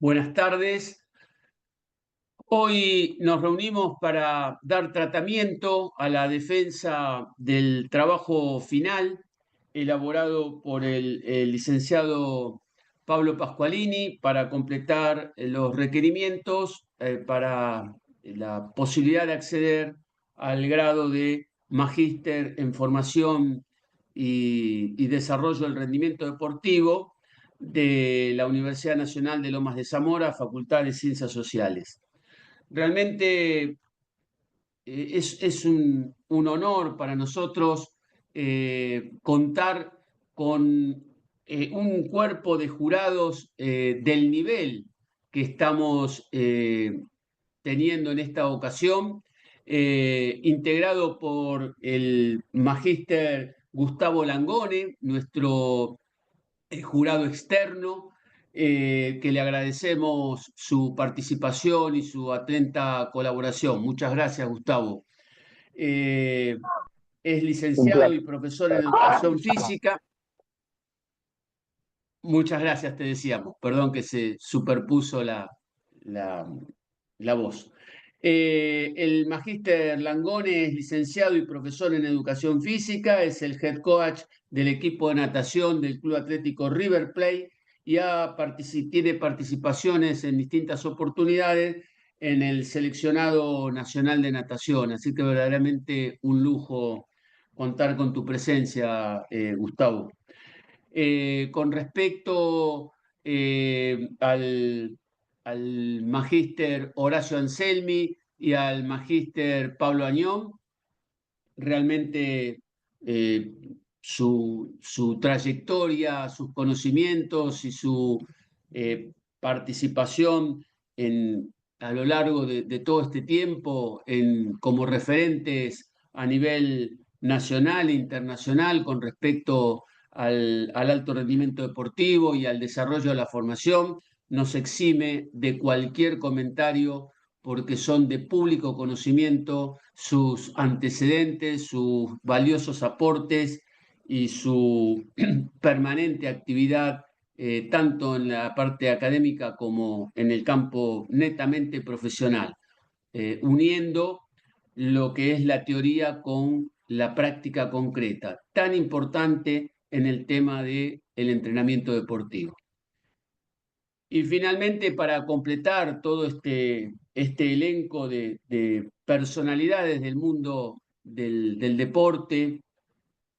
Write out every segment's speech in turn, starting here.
Buenas tardes. Hoy nos reunimos para dar tratamiento a la defensa del trabajo final elaborado por el licenciado Pablo Pascualini para completar los requerimientos para la posibilidad de acceder al grado de magíster en formación y desarrollo del rendimiento deportivo de la Universidad Nacional de Lomas de Zamora, Facultad de Ciencias Sociales. Realmente es un honor para nosotros contar con un cuerpo de jurados del nivel que estamos teniendo en esta ocasión, integrado por el magíster Gustavo Langone, nuestro jurado externo, que le agradecemos su participación y su atenta colaboración. Muchas gracias, Gustavo. Eh, es Un licenciado y placer. profesor en educación física. Muchas gracias, te decíamos. Perdón que se superpuso la, la voz. El magíster Langone es licenciado y profesor en educación física, es el head coach del equipo de natación del Club Atlético River Plate y tiene participaciones en distintas oportunidades en el seleccionado nacional de natación. Así que verdaderamente un lujo contar con tu presencia, Gustavo. Con respecto al magíster Horacio Anselmi y al magíster Pablo Añón, realmente eh, su trayectoria, sus conocimientos y su participación a lo largo de todo este tiempo como referentes a nivel nacional e internacional con respecto al alto rendimiento deportivo y al desarrollo de la formación, nos exime de cualquier comentario porque son de público conocimiento sus antecedentes, sus valiosos aportes y su permanente actividad, tanto en la parte académica como en el campo netamente profesional, uniendo lo que es la teoría con la práctica concreta, tan importante en el tema del entrenamiento deportivo. Y finalmente, para completar todo este elenco de personalidades del mundo del deporte,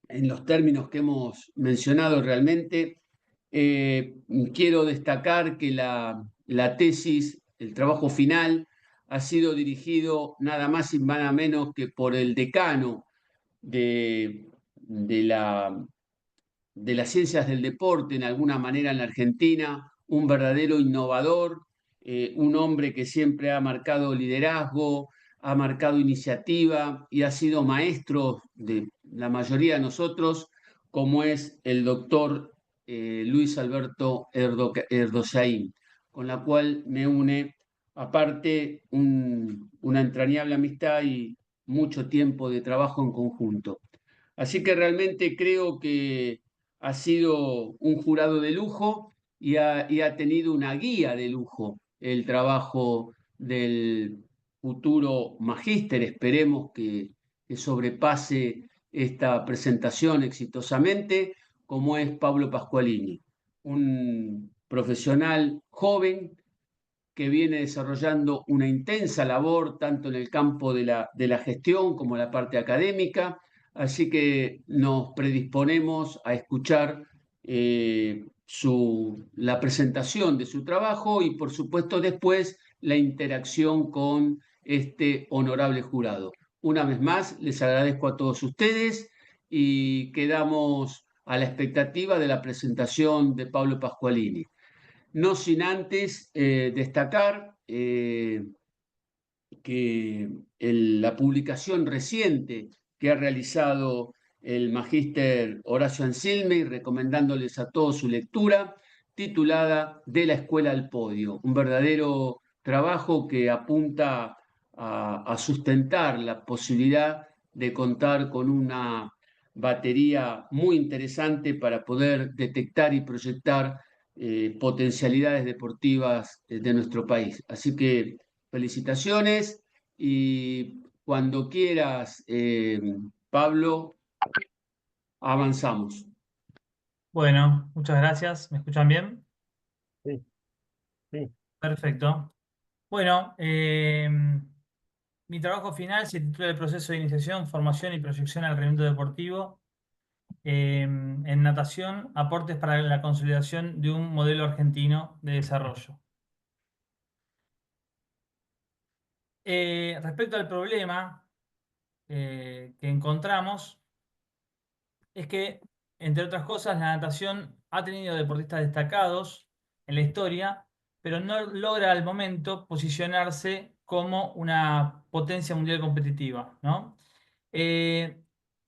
en los términos que hemos mencionado realmente, eh, quiero destacar que la tesis, el trabajo final, ha sido dirigido nada más y nada menos que por el decano de, de la de las ciencias del deporte, en alguna manera en la Argentina, un verdadero innovador, un hombre que siempre ha marcado liderazgo, ha marcado iniciativa y ha sido maestro de la mayoría de nosotros, como es el doctor Luis Alberto Erdosaín, con la cual me une, aparte, una entrañable amistad y mucho tiempo de trabajo en conjunto. Así que realmente creo que ha sido un jurado de lujo y ha tenido una guía de lujo el trabajo del futuro magíster. Esperemos que sobrepase esta presentación exitosamente, como es Pablo Pascualini, un profesional joven que viene desarrollando una intensa labor tanto en el campo de la gestión como en la parte académica, así que nos predisponemos a escuchar la presentación de su trabajo y por supuesto después la interacción con este honorable jurado. Una vez más, les agradezco a todos ustedes y quedamos a la expectativa de la presentación de Pablo Pascualini. No sin antes destacar que la publicación reciente que ha realizado el magíster Horacio Anselmi, recomendándoles a todos su lectura, titulada De la escuela al podio, un verdadero trabajo que apunta a sustentar la posibilidad de contar con una batería muy interesante para poder detectar y proyectar potencialidades deportivas de nuestro país. Así que felicitaciones y cuando quieras, Pablo, avanzamos. Bueno, muchas gracias. ¿Me escuchan bien? Sí, sí. Perfecto. Bueno, mi trabajo final se titula El proceso de iniciación, formación y proyección al rendimiento deportivo en natación, aportes para la consolidación de un modelo argentino de desarrollo. Respecto al problema que encontramos, es que, entre otras cosas, la natación ha tenido deportistas destacados en la historia, pero no logra al momento posicionarse como una potencia mundial competitiva, ¿no? Eh,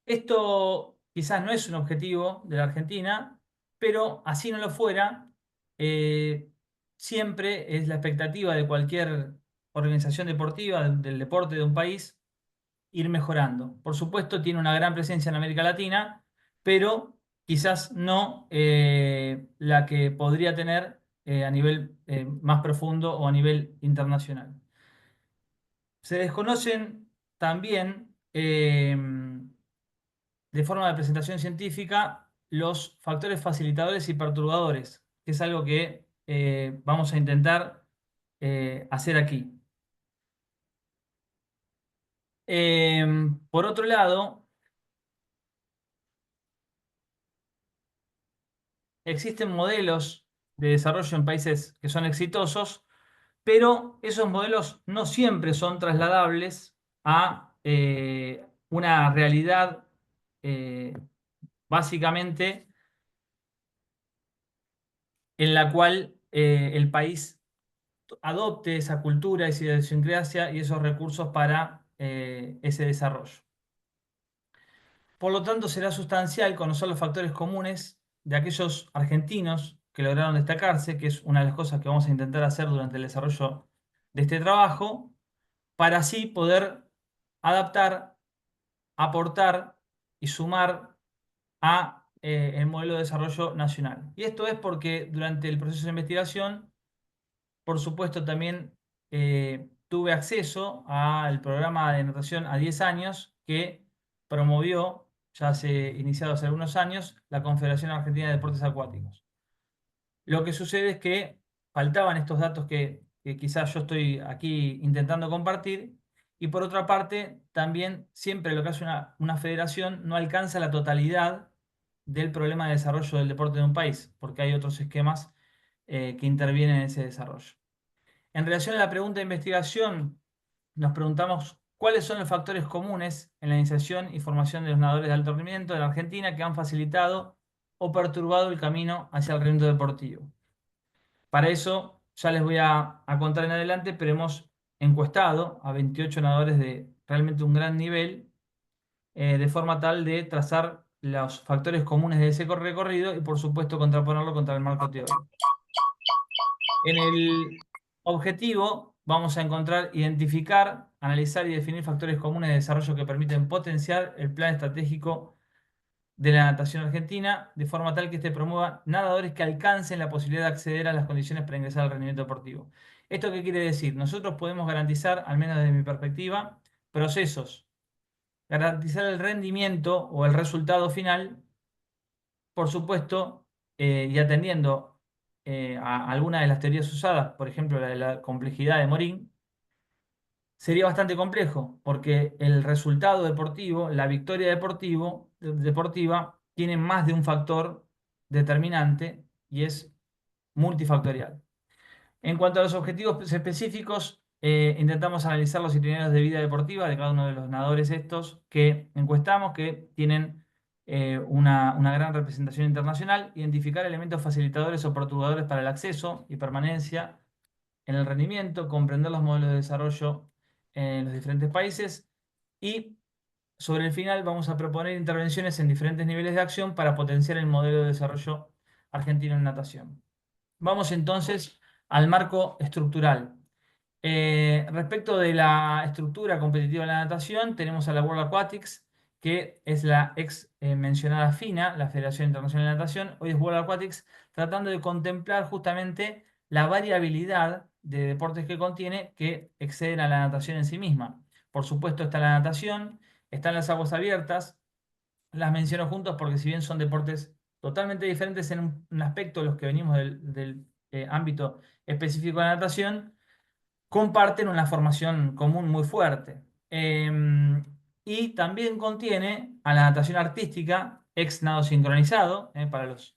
Esto quizás no es un objetivo de la Argentina, pero así no lo fuera, eh, siempre es la expectativa de cualquier organización deportiva, del deporte de un país, ir mejorando. Por supuesto, tiene una gran presencia en América Latina, pero quizás no la que podría tener a nivel más profundo o a nivel internacional. Se desconocen también, de forma de presentación científica, los factores facilitadores y perturbadores, que es algo que vamos a intentar hacer aquí. Por otro lado, existen modelos de desarrollo en países que son exitosos, pero esos modelos no siempre son trasladables a una realidad eh, básicamente en la cual el país adopte esa cultura, esa idiosincrasia y esos recursos para ese desarrollo. Por lo tanto, será sustancial conocer los factores comunes de aquellos argentinos que lograron destacarse, que es una de las cosas que vamos a intentar hacer durante el desarrollo de este trabajo, para así poder adaptar, aportar y sumar a el modelo de desarrollo nacional. Y esto es porque durante el proceso de investigación, por supuesto, también tuve acceso al programa de natación a 10 años que promovió, ya hace iniciado hace algunos años, la Confederación Argentina de Deportes Acuáticos. Lo que sucede es que faltaban estos datos que quizás yo estoy aquí intentando compartir, y por otra parte, también siempre lo que hace una federación no alcanza la totalidad del problema de desarrollo del deporte de un país, porque hay otros esquemas que intervienen en ese desarrollo. En relación a la pregunta de investigación, nos preguntamos cuáles son los factores comunes en la iniciación y formación de los nadadores de alto rendimiento de la Argentina que han facilitado o perturbado el camino hacia el rendimiento deportivo. Para eso ya les voy a contar en adelante, pero hemos encuestado a 28 nadadores de realmente un gran nivel, de forma tal de trazar los factores comunes de ese recorrido y, por supuesto, contraponerlo contra el marco teórico. En el objetivo vamos a encontrar, identificar, analizar y definir factores comunes de desarrollo que permiten potenciar el plan estratégico de la natación argentina, de forma tal que este promueva nadadores que alcancen la posibilidad de acceder a las condiciones para ingresar al rendimiento deportivo. ¿Esto qué quiere decir? Nosotros podemos garantizar, al menos desde mi perspectiva, procesos, garantizar el rendimiento o el resultado final, por supuesto, y atendiendo a algunas de las teorías usadas, por ejemplo, la de la complejidad de Morín, sería bastante complejo, porque el resultado deportivo, la victoria deportiva, tiene más de un factor determinante y es multifactorial. En cuanto a los objetivos específicos, intentamos analizar los itinerarios de vida deportiva de cada uno de los nadadores estos que encuestamos, que tienen una gran representación internacional, identificar elementos facilitadores o perturbadores para el acceso y permanencia en el rendimiento, comprender los modelos de desarrollo en los diferentes países y sobre el final vamos a proponer intervenciones en diferentes niveles de acción para potenciar el modelo de desarrollo argentino en natación. Vamos entonces al marco estructural. Respecto de la estructura competitiva de la natación, tenemos a la World Aquatics, que es la mencionada FINA, la Federación Internacional de Natación, hoy es World Aquatics, tratando de contemplar justamente la variabilidad de deportes que contiene que exceden a la natación en sí misma. Por supuesto está la natación, están las aguas abiertas, las menciono juntos porque si bien son deportes totalmente diferentes en un aspecto, los que venimos del ámbito específico de la natación, comparten una formación común muy fuerte. Y también contiene a la natación artística, ex nado sincronizado, para los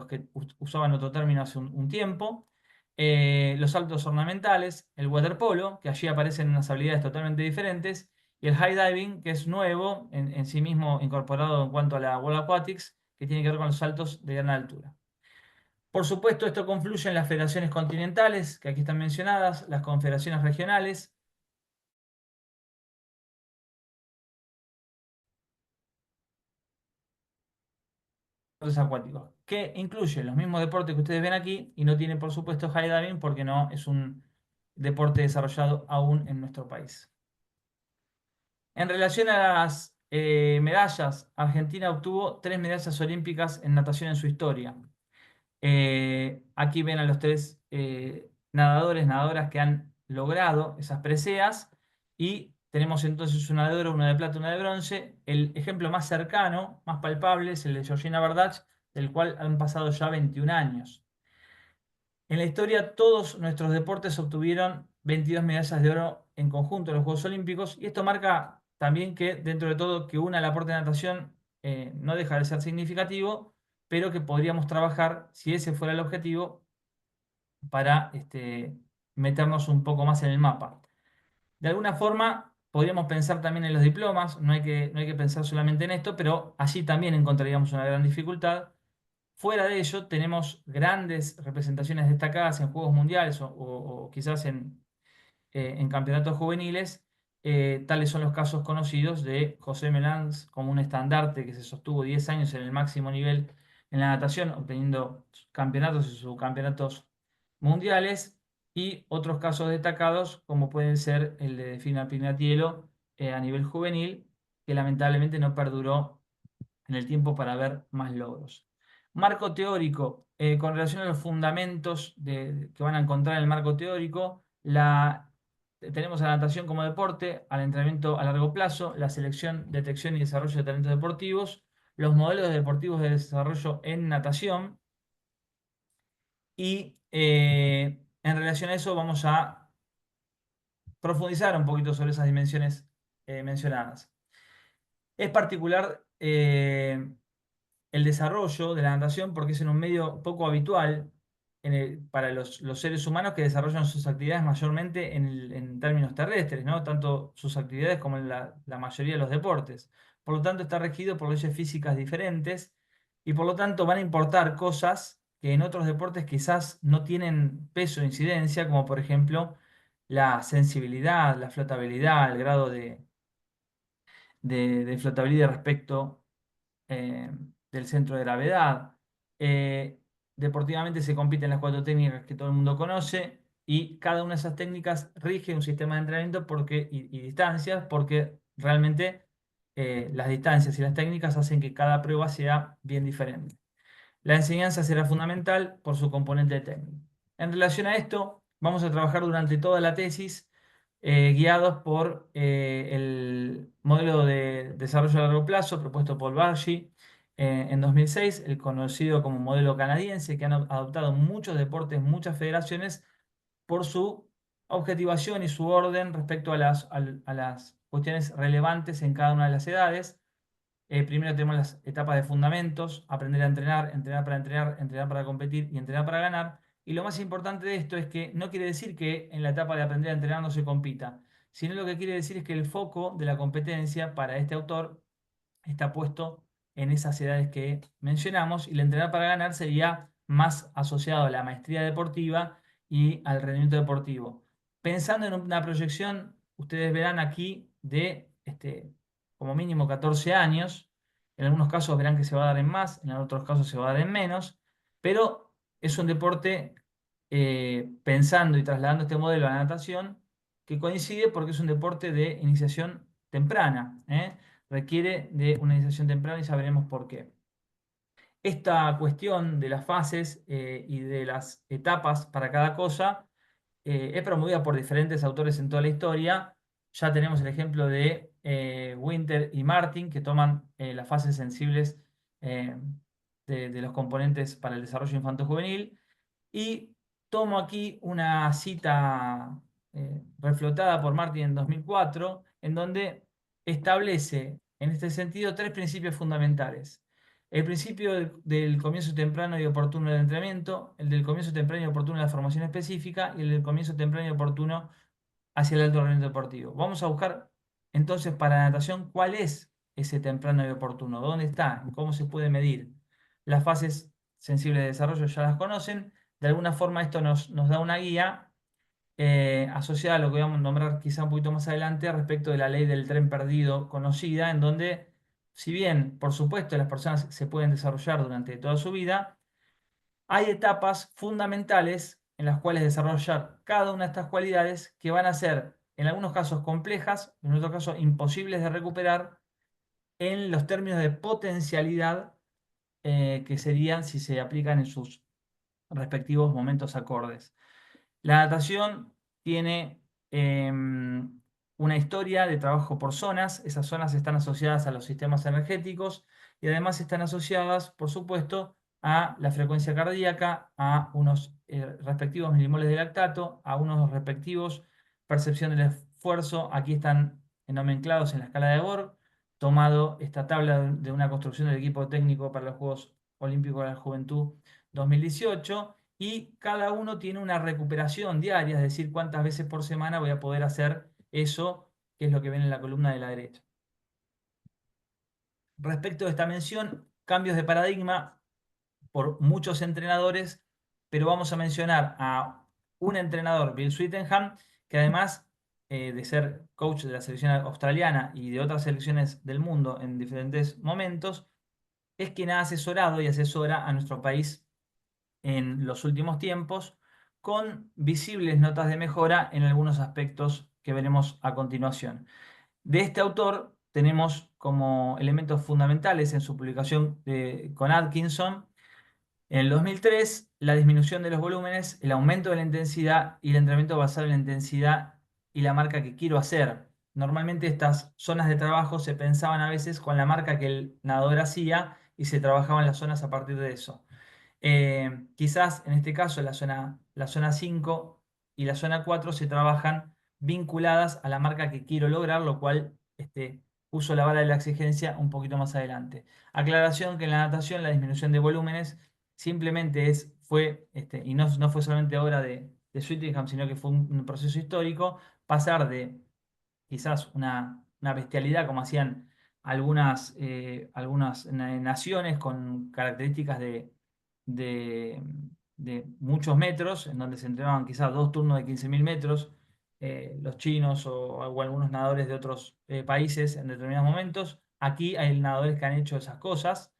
que usaban otro término hace un tiempo, los saltos ornamentales, el waterpolo, que allí aparecen unas habilidades totalmente diferentes, y el high diving, que es nuevo en sí mismo incorporado en cuanto a la World Aquatics, que tiene que ver con los saltos de gran altura. Por supuesto, esto confluye en las federaciones continentales, que aquí están mencionadas, las confederaciones regionales, deportes acuáticos, que incluyen los mismos deportes que ustedes ven aquí y no tiene, por supuesto, high diving porque no es un deporte desarrollado aún en nuestro país. En relación a las medallas, Argentina obtuvo 3 medallas olímpicas en natación en su historia. Aquí ven a los 3 nadadores, nadadoras que han logrado esas preseas y tenemos entonces una de oro, una de plata, una de bronce. El ejemplo más cercano, más palpable, es el de Georgina Bardach, del cual han pasado ya 21 años. En la historia, todos nuestros deportes obtuvieron 22 medallas de oro en conjunto en los Juegos Olímpicos, y esto marca también que, dentro de todo, que una el aporte de natación no deja de ser significativo, pero que podríamos trabajar, si ese fuera el objetivo, para meternos un poco más en el mapa. De alguna forma, podríamos pensar también en los diplomas, no hay que pensar solamente en esto, pero allí también encontraríamos una gran dificultad. Fuera de ello, tenemos grandes representaciones destacadas en Juegos Mundiales o quizás en campeonatos juveniles. Tales son los casos conocidos de José Melanz como un estandarte que se sostuvo 10 años en el máximo nivel en la natación, obteniendo campeonatos y subcampeonatos mundiales, y otros casos destacados como pueden ser el de Fina Pignatielo a nivel juvenil, que lamentablemente no perduró en el tiempo para ver más logros. Marco teórico, con relación a los fundamentos que van a encontrar en el marco teórico, tenemos a la natación como deporte, al entrenamiento a largo plazo, la selección, detección y desarrollo de talentos deportivos, los modelos deportivos de desarrollo en natación, y en relación a eso vamos a profundizar un poquito sobre esas dimensiones mencionadas. Es particular el desarrollo de la natación porque es en un medio poco habitual para los seres humanos que desarrollan sus actividades mayormente en términos terrestres, ¿no? Tanto sus actividades como en la mayoría de los deportes. Por lo tanto, está regido por leyes físicas diferentes y por lo tanto van a importar cosas que en otros deportes quizás no tienen peso o incidencia, como por ejemplo la sensibilidad, la flotabilidad, el grado de flotabilidad respecto eh, del centro de gravedad. Eh, Deportivamente se compiten las 4 técnicas que todo el mundo conoce y cada una de esas técnicas rige un sistema de entrenamiento y distancias, porque realmente las distancias y las técnicas hacen que cada prueba sea bien diferente. La enseñanza será fundamental por su componente técnico. En relación a esto, vamos a trabajar durante toda la tesis guiados por el modelo de desarrollo a largo plazo propuesto por Bargy en 2006, el conocido como modelo canadiense, que han adoptado muchos deportes, muchas federaciones, por su objetivación y su orden respecto a las cuestiones relevantes en cada una de las edades. Primero tenemos las etapas de fundamentos, aprender a entrenar, entrenar para entrenar, entrenar para competir y entrenar para ganar. Y lo más importante de esto es que no quiere decir que en la etapa de aprender a entrenar no se compita, sino lo que quiere decir es que el foco de la competencia para este autor está puesto en esas edades que mencionamos, y el entrenar para ganar sería más asociado a la maestría deportiva y al rendimiento deportivo. Pensando en una proyección, ustedes verán aquí de como mínimo 14 años, en algunos casos verán que se va a dar en más, en otros casos se va a dar en menos, pero es un deporte, pensando y trasladando este modelo a la natación, que coincide porque es un deporte de iniciación temprana, requiere de una iniciación temprana y ya veremos por qué. Esta cuestión de las fases y de las etapas para cada cosa es promovida por diferentes autores en toda la historia. Ya tenemos el ejemplo de Winter y Martin, que toman las fases sensibles eh, de los componentes para el desarrollo infanto-juvenil. Y tomo aquí una cita reflotada por Martin en 2004, en donde establece en este sentido tres principios fundamentales. El principio del comienzo temprano y oportuno del entrenamiento, el del comienzo temprano y oportuno de la formación específica y el del comienzo temprano y oportuno hacia el alto rendimiento deportivo. Vamos a buscar entonces para la natación cuál es ese temprano y oportuno, dónde está, cómo se puede medir. Las fases sensibles de desarrollo ya las conocen. De alguna forma esto nos da una guía asociada a lo que vamos a nombrar quizá un poquito más adelante respecto de la ley del tren perdido conocida, en donde, si bien, por supuesto, las personas se pueden desarrollar durante toda su vida, hay etapas fundamentales en las cuales desarrollar cada una de estas cualidades que van a ser, en algunos casos, complejas, en otros casos, imposibles de recuperar en los términos de potencialidad que serían si se aplican en sus respectivos momentos acordes. La natación tiene una historia de trabajo por zonas. Esas zonas están asociadas a los sistemas energéticos y además están asociadas, por supuesto, a la frecuencia cardíaca, a unos respectivos milimoles de lactato, a unos respectivos percepción del esfuerzo. Aquí están nomenclados en la escala de Borg, tomado esta tabla de una construcción del equipo técnico para los Juegos Olímpicos de la Juventud 2018, y cada uno tiene una recuperación diaria, es decir, cuántas veces por semana voy a poder hacer eso, que es lo que ven en la columna de la derecha. Respecto de esta mención, cambios de paradigma por muchos entrenadores, pero vamos a mencionar a un entrenador, Bill Sweetenham, que además de ser coach de la selección australiana y de otras selecciones del mundo en diferentes momentos, es quien ha asesorado y asesora a nuestro país en los últimos tiempos, con visibles notas de mejora en algunos aspectos que veremos a continuación. De este autor tenemos como elementos fundamentales en su publicación con Atkinson, en el 2003, la disminución de los volúmenes, el aumento de la intensidad y el entrenamiento basado en la intensidad y la marca que quiero hacer. Normalmente estas zonas de trabajo se pensaban a veces con la marca que el nadador hacía y se trabajaban las zonas a partir de eso. Quizás en este caso la zona 5 y la zona 4 se trabajan vinculadas a la marca que quiero lograr, lo cual uso la vara de la exigencia un poquito más adelante. Aclaración que en la natación la disminución de volúmenes simplemente fue, y no fue solamente obra de Sweetingham, sino que fue un proceso histórico, pasar de quizás una bestialidad como hacían algunas naciones con características de, de muchos metros, en donde se entrenaban quizás 2 turnos de 15.000 metros, los chinos o algunos nadadores de otros países en determinados momentos. Aquí hay nadadores que han hecho esas cosas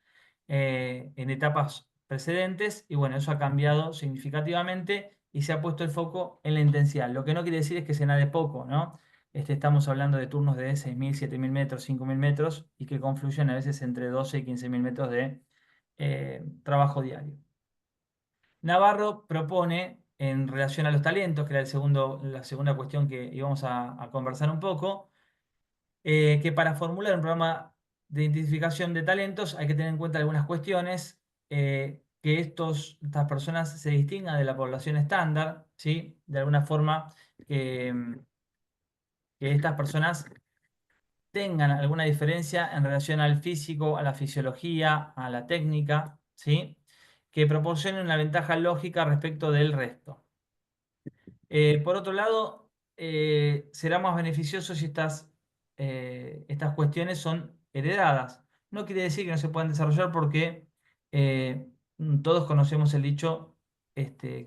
en etapas precedentes y bueno, eso ha cambiado significativamente y se ha puesto el foco en la intensidad. Lo que no quiere decir es que se nade poco, ¿no? Estamos hablando de turnos de 6.000, 7.000 metros, 5.000 metros y que confluyen a veces entre 12 y 15.000 metros de trabajo diario. Navarro propone, en relación a los talentos, que era la segunda cuestión que íbamos a conversar un poco, que para formular un programa de identificación de talentos hay que tener en cuenta algunas cuestiones, que estas personas se distingan de la población estándar, ¿sí? De alguna forma que estas personas tengan alguna diferencia en relación al físico, a la fisiología, a la técnica, ¿sí? Que proporcionen una ventaja lógica respecto del resto. Por otro lado, será más beneficioso si estas cuestiones son heredadas. No quiere decir que no se puedan desarrollar porque todos conocemos el dicho,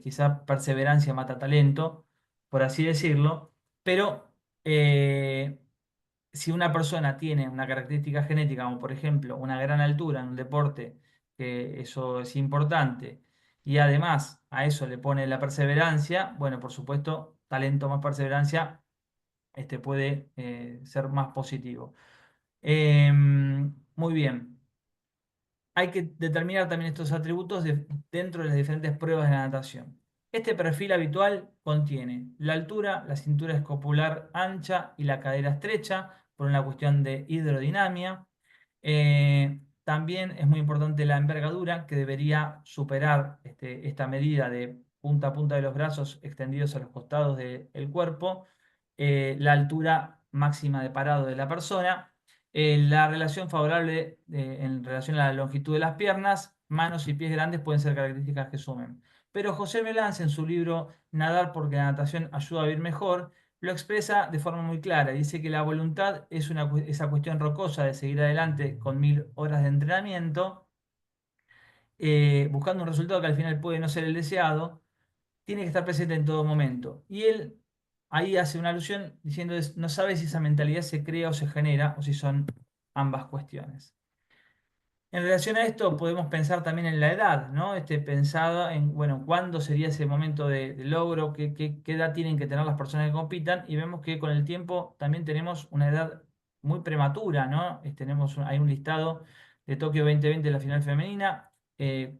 quizá perseverancia mata talento, por así decirlo, pero si una persona tiene una característica genética, como por ejemplo una gran altura en un deporte, que eso es importante, y además a eso le pone la perseverancia, bueno, por supuesto, talento más perseverancia puede ser más positivo. Muy bien. Hay que determinar también estos atributos dentro de las diferentes pruebas de la natación. Este perfil habitual contiene la altura, la cintura escopular ancha y la cadera estrecha, por una cuestión de hidrodinamia. También es muy importante la envergadura, que debería superar esta medida de punta a punta de los brazos extendidos a los costados del cuerpo, la altura máxima de parado de la persona, la relación favorable en relación a la longitud de las piernas, manos y pies grandes pueden ser características que sumen. Pero José Melanz, en su libro Nadar porque la natación ayuda a vivir mejor, lo expresa de forma muy clara. Dice que la voluntad es esa cuestión rocosa de seguir adelante con 1000 horas de entrenamiento, buscando un resultado que al final puede no ser el deseado, tiene que estar presente en todo momento. Y él ahí hace una alusión diciendo, no sabe si esa mentalidad se crea o se genera, o si son ambas cuestiones. En relación a esto, podemos pensar también en la edad, ¿no? Pensado en, bueno, cuándo sería ese momento de logro, qué edad tienen que tener las personas que compitan, y vemos que con el tiempo también tenemos una edad muy prematura, ¿no? Hay un listado de Tokio 2020 de la final femenina,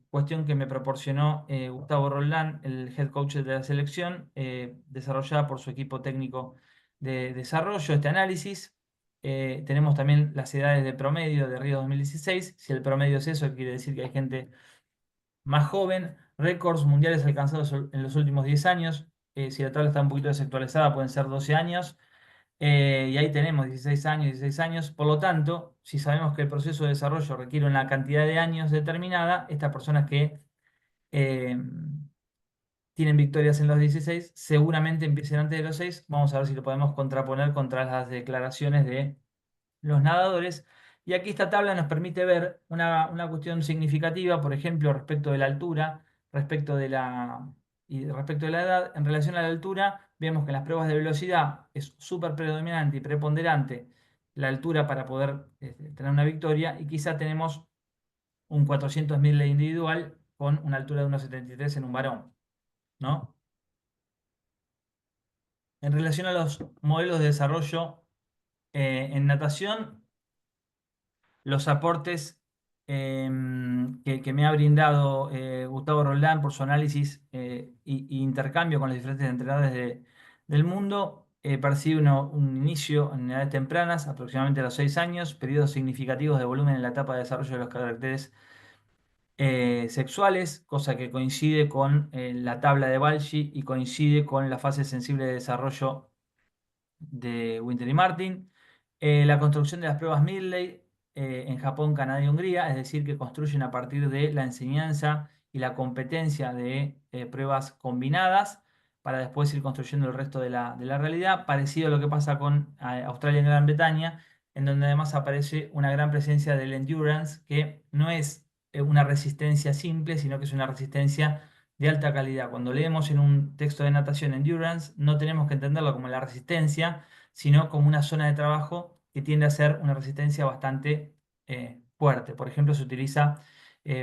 cuestión que me proporcionó Gustavo Roldán, el head coach de la selección, desarrollada por su equipo técnico de desarrollo, este análisis. Tenemos también las edades de promedio de Río 2016. Si el promedio es eso, quiere decir que hay gente más joven. Récords mundiales alcanzados en los últimos 10 años. Si la tabla está un poquito desactualizada, pueden ser 12 años. Y ahí tenemos 16 años, 16 años. Por lo tanto, si sabemos que el proceso de desarrollo requiere una cantidad de años determinada, estas personas que eh, tienen victorias en los 16 seguramente empiecen antes de los 6. Vamos a ver si lo podemos contraponer contra las declaraciones de los nadadores. Y aquí esta tabla nos permite ver una cuestión significativa, por ejemplo, respecto de la altura, respecto de la edad. En relación a la altura, vemos que en las pruebas de velocidad es súper predominante y preponderante la altura para poder tener una victoria, y quizá tenemos un 400.000 individual con una altura de 1,73 en un varón, ¿no? En relación a los modelos de desarrollo en natación, los aportes que me ha brindado Gustavo Roldán por su análisis y intercambio con los diferentes entrenadores del mundo. Percibe un inicio en edades tempranas, aproximadamente a los 6 años, periodos significativos de volumen en la etapa de desarrollo de los caracteres sexuales, cosa que coincide con la tabla de Balji y coincide con la fase sensible de desarrollo de Winter y Martin. La construcción de las pruebas Midley en Japón, Canadá y Hungría, es decir, que construyen a partir de la enseñanza y la competencia de pruebas combinadas para después ir construyendo el resto de la realidad, parecido a lo que pasa con Australia y Gran Bretaña, en donde además aparece una gran presencia del endurance, que no es una resistencia simple, sino que es una resistencia de alta calidad. Cuando leemos en un texto de natación endurance, no tenemos que entenderlo como la resistencia, sino como una zona de trabajo que tiende a ser una resistencia bastante fuerte. Por ejemplo, se utiliza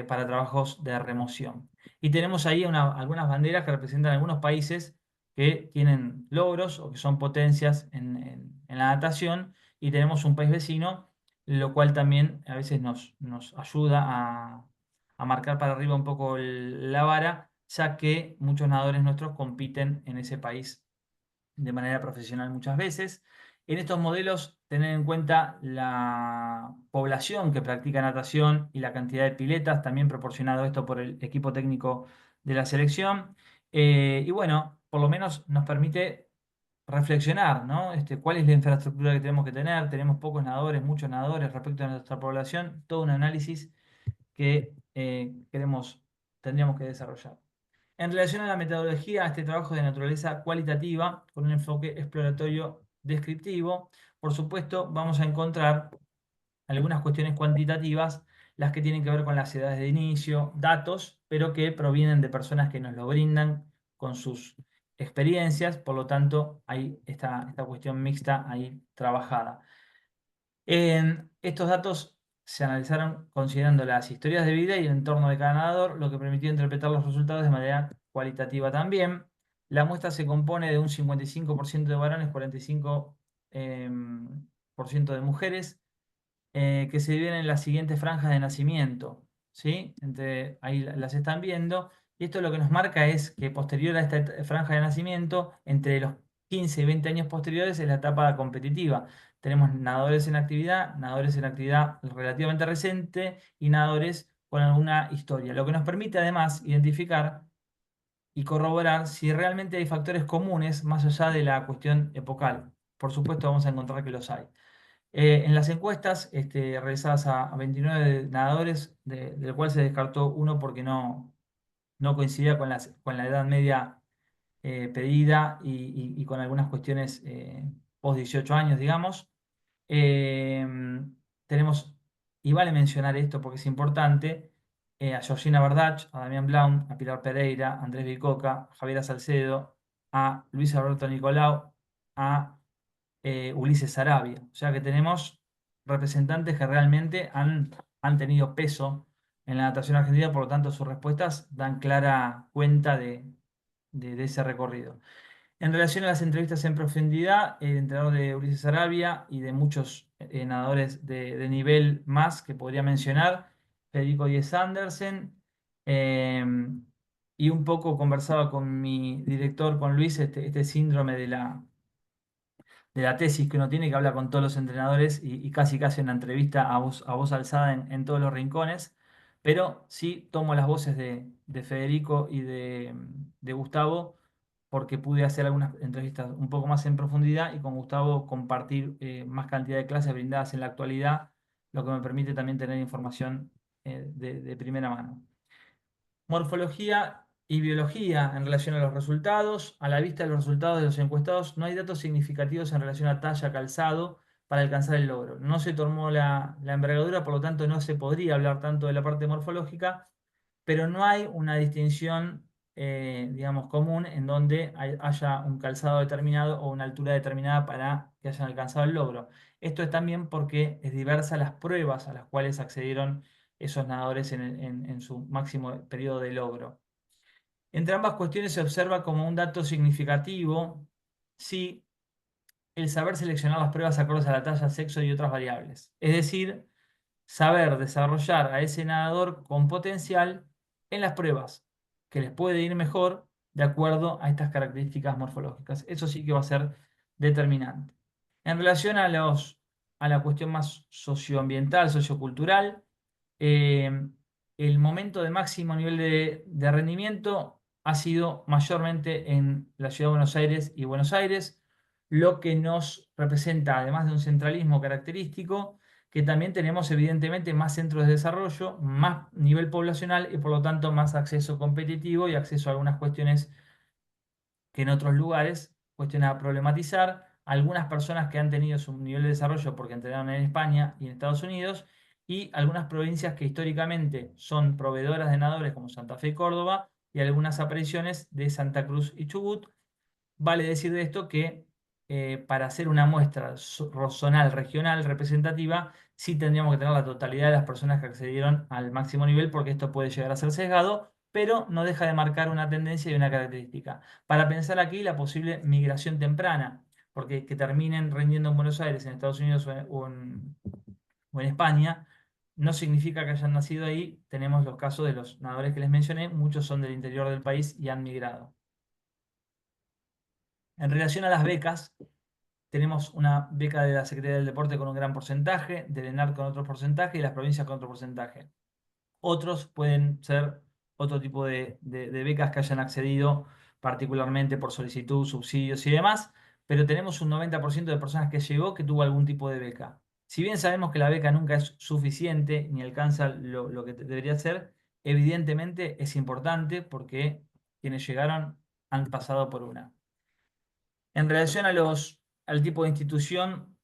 para trabajos de remoción. Y tenemos ahí algunas banderas que representan algunos países que tienen logros o que son potencias en la natación, y tenemos un país vecino, lo cual también a veces nos ayuda a marcar para arriba un poco la vara, ya que muchos nadadores nuestros compiten en ese país de manera profesional muchas veces. En estos modelos, tener en cuenta la población que practica natación y la cantidad de piletas, también proporcionado esto por el equipo técnico de la selección. Y bueno, por lo menos nos permite reflexionar, ¿no? ¿Cuál es la infraestructura que tenemos que tener? Tenemos pocos nadadores, muchos nadadores respecto a nuestra población. Todo un análisis que tendríamos que desarrollar. En relación a la metodología, este trabajo de naturaleza cualitativa, con un enfoque exploratorio descriptivo, por supuesto, vamos a encontrar algunas cuestiones cuantitativas, las que tienen que ver con las edades de inicio, datos, pero que provienen de personas que nos lo brindan con sus experiencias, por lo tanto, hay esta cuestión mixta ahí trabajada. Estos datos se analizaron considerando las historias de vida y el entorno de cada nadador, lo que permitió interpretar los resultados de manera cualitativa también. La muestra se compone de un 55% de varones, 45% de mujeres, que se dividen en las siguientes franjas de nacimiento, ¿sí? Ahí las están viendo. Y esto lo que nos marca es que posterior a esta franja de nacimiento, entre los 15 y 20 años posteriores es la etapa competitiva. Tenemos nadadores en actividad relativamente reciente y nadadores con alguna historia. Lo que nos permite además identificar y corroborar si realmente hay factores comunes más allá de la cuestión epocal. Por supuesto, vamos a encontrar que los hay. En las encuestas realizadas a 29 nadadores, del cual se descartó uno porque no coincidía con la edad media pedida y con algunas cuestiones post 18 años, digamos. Eh, tenemos, y vale mencionar esto porque es importante, a Georgina Bardach, a Damián Blanc, a Pilar Pereira, a Andrés Vicoca, a Javiera Salcedo, a Luis Alberto Nicolau, a Ulises Sarabia. O sea que tenemos representantes que realmente han tenido peso en la natación argentina, por lo tanto sus respuestas dan clara cuenta de ese recorrido. En relación a las entrevistas en profundidad, el entrenador de Ulises Arabia y de muchos nadadores de nivel más que podría mencionar, Federico Diez Andersen, eh, y un poco conversaba con mi director, con Luis, este síndrome de la tesis que uno tiene, que habla con todos los entrenadores y casi casi una entrevista a voz alzada en todos los rincones, pero sí tomo las voces de Federico y de Gustavo porque pude hacer algunas entrevistas un poco más en profundidad y con Gustavo compartir más cantidad de clases brindadas en la actualidad, lo que me permite también tener información de primera mano. Morfología y biología en relación a los resultados. A la vista de los resultados de los encuestados, no hay datos significativos en relación a talla, calzado para alcanzar el logro. No se tomó la envergadura, por lo tanto no se podría hablar tanto de la parte morfológica, pero no hay una distinción, digamos, común en donde haya un calzado determinado o una altura determinada para que hayan alcanzado el logro. Esto es también porque es diversa las pruebas a las cuales accedieron esos nadadores en su máximo periodo de logro. Entre ambas cuestiones se observa como un dato significativo si el saber seleccionar las pruebas acordes a la talla, sexo y otras variables. Es decir, saber desarrollar a ese nadador con potencial en las pruebas, que les puede ir mejor de acuerdo a estas características morfológicas. Eso sí que va a ser determinante. En relación a la cuestión más socioambiental, sociocultural, eh, el momento de máximo nivel de rendimiento ha sido mayormente en la ciudad de Buenos Aires y Buenos Aires, lo que nos representa, además de un centralismo característico, que también tenemos evidentemente más centros de desarrollo, más nivel poblacional y por lo tanto más acceso competitivo y acceso a algunas cuestiones que en otros lugares, cuestiones a problematizar, algunas personas que han tenido su nivel de desarrollo porque entrenaron en España y en Estados Unidos, y algunas provincias que históricamente son proveedoras de nadadores como Santa Fe y Córdoba, y algunas apariciones de Santa Cruz y Chubut. Vale decir de esto que para hacer una muestra zonal, regional, representativa, sí tendríamos que tener la totalidad de las personas que accedieron al máximo nivel, porque esto puede llegar a ser sesgado, pero no deja de marcar una tendencia y una característica. Para pensar aquí la posible migración temprana, porque que terminen rindiendo en Buenos Aires, en Estados Unidos o en España, no significa que hayan nacido ahí. Tenemos los casos de los nadadores que les mencioné, muchos son del interior del país y han migrado. En relación a las becas, tenemos una beca de la Secretaría del Deporte con un gran porcentaje, del ENAR con otro porcentaje y las provincias con otro porcentaje. Otros pueden ser otro tipo de becas que hayan accedido particularmente por solicitud, subsidios y demás, pero tenemos un 90% de personas que llegó que tuvo algún tipo de beca. Si bien sabemos que la beca nunca es suficiente ni alcanza lo que debería ser, evidentemente es importante porque quienes llegaron han pasado por una. En relación al tipo de institución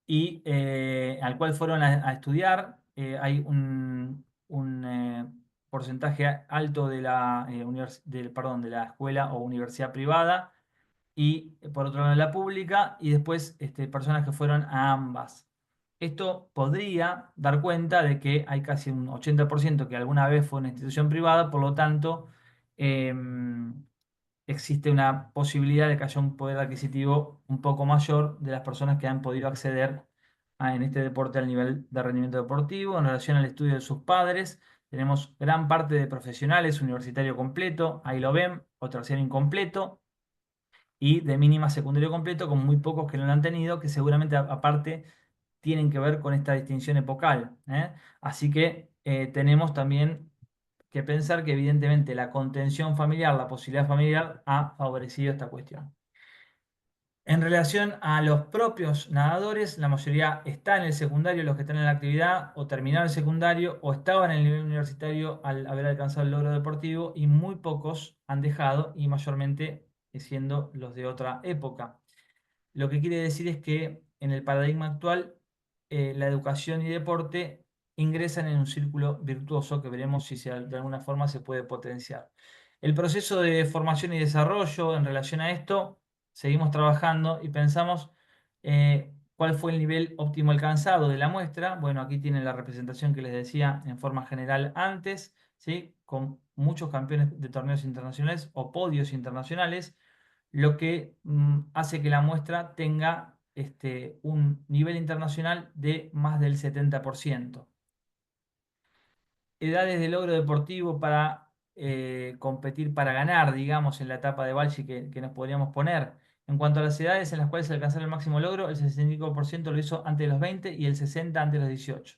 y al cual fueron a estudiar, hay un porcentaje alto de de la escuela o universidad privada y por otro lado la pública, y después personas que fueron a ambas. Esto podría dar cuenta de que hay casi un 80% que alguna vez fue una institución privada, por lo tanto, existe una posibilidad de que haya un poder adquisitivo un poco mayor de las personas que han podido acceder en este deporte al nivel de rendimiento deportivo. En relación al estudio de sus padres, tenemos gran parte de profesionales, universitario completo, ahí lo ven, o terciario incompleto, y de mínima secundario completo, con muy pocos que no lo han tenido, que seguramente aparte tienen que ver con esta distinción epocal. Así que tenemos también que pensar que evidentemente la contención familiar, la posibilidad familiar, ha favorecido esta cuestión. En relación a los propios nadadores, la mayoría está en el secundario, los que están en la actividad, o terminaron el secundario, o estaban en el nivel universitario al haber alcanzado el logro deportivo, y muy pocos han dejado, y mayormente siendo los de otra época. Lo que quiere decir es que en el paradigma actual, la educación y deporte ingresan en un círculo virtuoso que veremos si de alguna forma se puede potenciar. El proceso de formación y desarrollo en relación a esto, seguimos trabajando y pensamos cuál fue el nivel óptimo alcanzado de la muestra. Bueno, aquí tienen la representación que les decía en forma general antes, ¿sí? Con muchos campeones de torneos internacionales o podios internacionales, lo que hace que la muestra tenga un nivel internacional de más del 70%. Edades de logro deportivo para competir, para ganar, digamos, en la etapa de Balchi que nos podríamos poner. En cuanto a las edades en las cuales se alcanzó el máximo logro, el 65% lo hizo antes de los 20 y el 60% antes de los 18.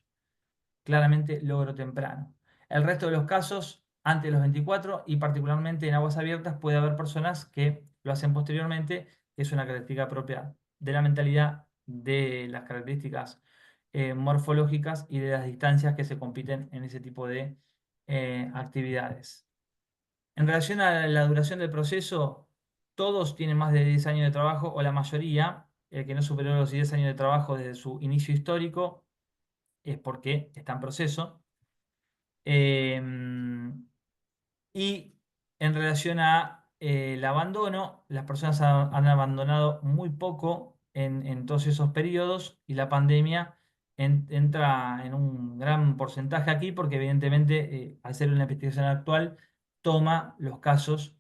Claramente logro temprano. El resto de los casos antes de los 24, y particularmente en aguas abiertas puede haber personas que lo hacen posteriormente, que es una característica propia de la mentalidad, de las características morfológicas y de las distancias que se compiten en ese tipo de actividades. En relación a la duración del proceso, todos tienen más de 10 años de trabajo, o la mayoría. El que no superó los 10 años de trabajo desde su inicio histórico es porque está en proceso. Y en relación a el abandono, las personas han abandonado muy poco en todos esos periodos, y la pandemia entra en un gran porcentaje aquí porque evidentemente al ser una investigación actual toma los casos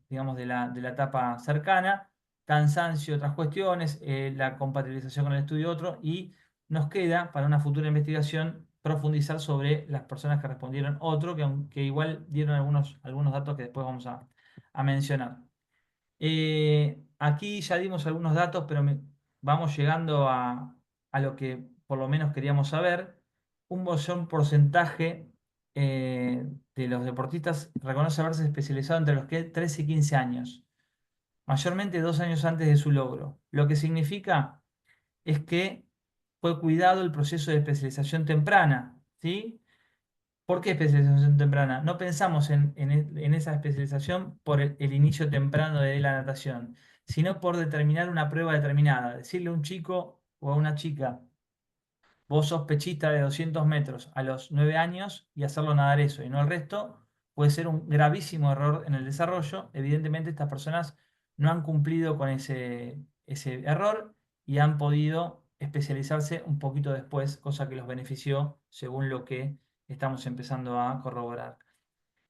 digamos, de la etapa cercana, cansancio, otras cuestiones, la compatibilización con el estudio otro, y nos queda para una futura investigación profundizar sobre las personas que respondieron otro, que igual dieron algunos datos que después vamos a mencionar. Aquí ya dimos algunos datos, pero vamos llegando a lo que por lo menos queríamos saber. Un buen porcentaje de los deportistas reconoce haberse especializado entre los 13 y 15 años, mayormente 2 años antes de su logro. Lo que significa es que fue cuidado el proceso de especialización temprana, ¿sí? ¿Por qué especialización temprana? No pensamos en esa especialización por el inicio temprano de la natación, sino por determinar una prueba determinada. Decirle a un chico o a una chica: vos sos pechista de 200 metros a los 9 años, y hacerlo nadar eso y no el resto, puede ser un gravísimo error en el desarrollo. Evidentemente estas personas no han cumplido con ese error y han podido especializarse un poquito después, cosa que los benefició según lo que estamos empezando a corroborar.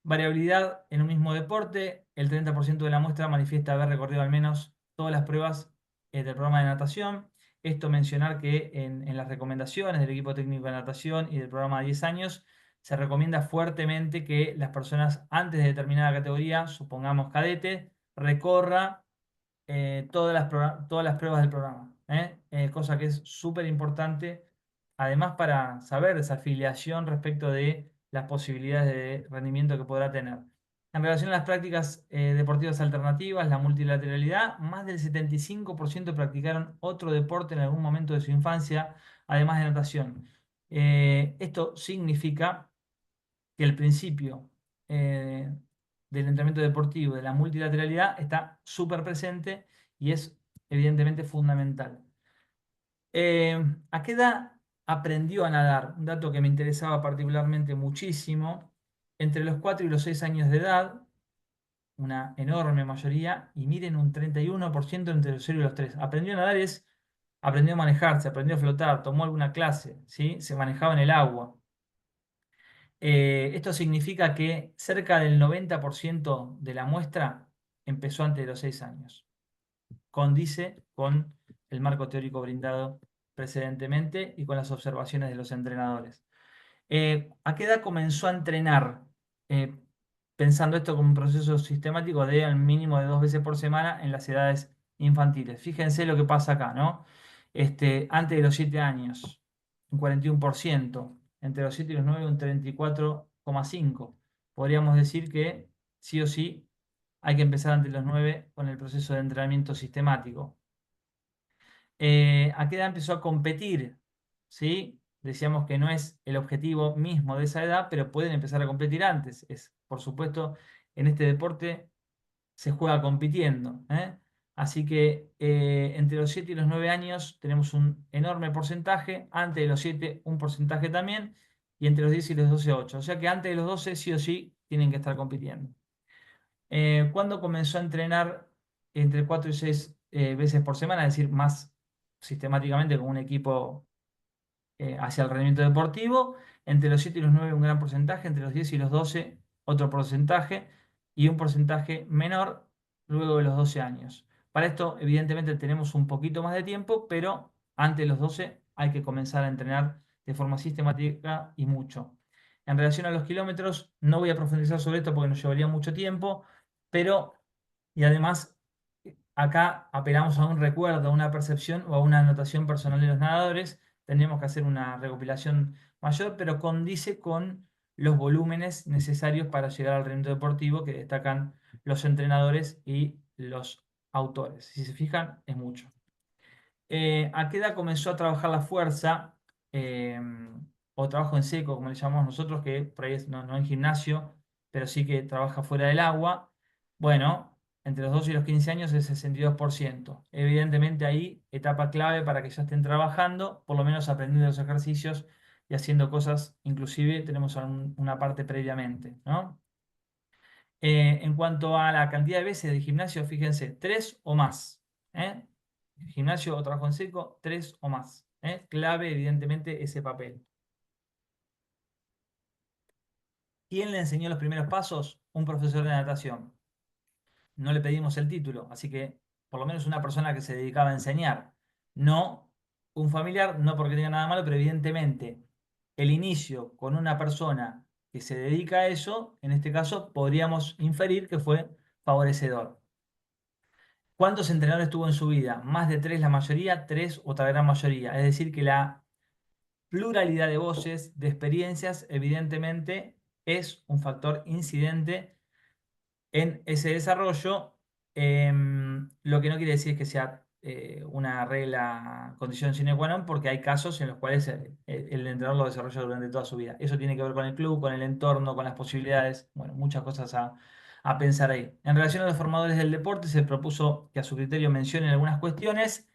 Variabilidad en un mismo deporte: el 30% de la muestra manifiesta haber recorrido al menos todas las pruebas del programa de natación. Esto mencionar que en las recomendaciones del equipo técnico de natación y del programa de 10 años se recomienda fuertemente que las personas antes de determinada categoría, supongamos cadete, recorra todas las pruebas del programa, cosa que es súper importante, además para saber esa afiliación respecto de las posibilidades de rendimiento que podrá tener. En relación a las prácticas deportivas alternativas, la multilateralidad, más del 75% practicaron otro deporte en algún momento de su infancia, además de natación. Esto significa que el principio del entrenamiento deportivo, de la multilateralidad, está súper presente y es evidentemente fundamental. ¿A qué edad aprendió a nadar? Un dato que me interesaba particularmente muchísimo. Entre los 4 y los 6 años de edad, una enorme mayoría, y miren, un 31% entre los 0 y los 3. Aprendió a nadar aprendió a manejarse, aprendió a flotar, tomó alguna clase, ¿sí? Se manejaba en el agua. Esto significa que cerca del 90% de la muestra empezó antes de los 6 años. Condice con el marco teórico brindado precedentemente y con las observaciones de los entrenadores. ¿A qué edad comenzó a entrenar? Pensando esto como un proceso sistemático de al mínimo de 2 veces por semana en las edades infantiles. Fíjense lo que pasa acá, ¿no? Antes de los 7 años, un 41%, entre los 7 y los 9, un 34,5%. Podríamos decir que sí o sí hay que empezar antes de los 9 con el proceso de entrenamiento sistemático. ¿A qué edad empezó a competir? ¿Sí? Decíamos que no es el objetivo mismo de esa edad, pero pueden empezar a competir antes. Por supuesto, en este deporte se juega compitiendo, ¿eh? Así que entre los 7 y los 9 años tenemos un enorme porcentaje, antes de los 7 un porcentaje también, y entre los 10 y los 12 8. O sea que antes de los 12 sí o sí tienen que estar compitiendo. ¿Cuándo comenzó a entrenar entre 4 y 6 veces por semana? Es decir, más sistemáticamente con un equipo hacia el rendimiento deportivo. Entre los 7 y los 9 un gran porcentaje, entre los 10 y los 12 otro porcentaje y un porcentaje menor luego de los 12 años. Para esto, evidentemente, tenemos un poquito más de tiempo, pero antes de los 12 hay que comenzar a entrenar de forma sistemática y mucho. En relación a los kilómetros, no voy a profundizar sobre esto porque nos llevaría mucho tiempo, pero, y además, acá apelamos a un recuerdo, a una percepción o a una anotación personal de los nadadores. Tendríamos que hacer una recopilación mayor, pero condice con los volúmenes necesarios para llegar al rendimiento deportivo que destacan los entrenadores y los autores. Si se fijan, es mucho. ¿A qué edad comenzó a trabajar la fuerza eh, o trabajo en seco, como le llamamos nosotros, que por ahí no en gimnasio, pero sí que trabaja fuera del agua? Bueno, entre los 12 y los 15 años es 62%. Evidentemente ahí, etapa clave para que ya estén trabajando, por lo menos aprendiendo los ejercicios y haciendo cosas, inclusive tenemos una parte previamente, ¿no? En cuanto a la cantidad de veces de gimnasio, fíjense, 3 o más. ¿Eh? Gimnasio o trabajo en seco, 3 o más. Clave, evidentemente, ese papel. ¿Quién le enseñó los primeros pasos? Un profesor de natación. No le pedimos el título, así que por lo menos una persona que se dedicaba a enseñar. No un familiar, no porque tenga nada malo, pero evidentemente el inicio con una persona que se dedica a eso, en este caso podríamos inferir que fue favorecedor. ¿Cuántos entrenadores tuvo en su vida? Más de 3 la mayoría, 3 otra gran mayoría. Es decir, que la pluralidad de voces, de experiencias, evidentemente es un factor incidente en ese desarrollo. Lo que no quiere decir que sea una regla, condición sine qua non, porque hay casos en los cuales el entrenador lo desarrolla durante toda su vida. Eso tiene que ver con el club, con el entorno, con las posibilidades, bueno, muchas cosas a pensar ahí. En relación a los formadores del deporte, se propuso que a su criterio mencionen algunas cuestiones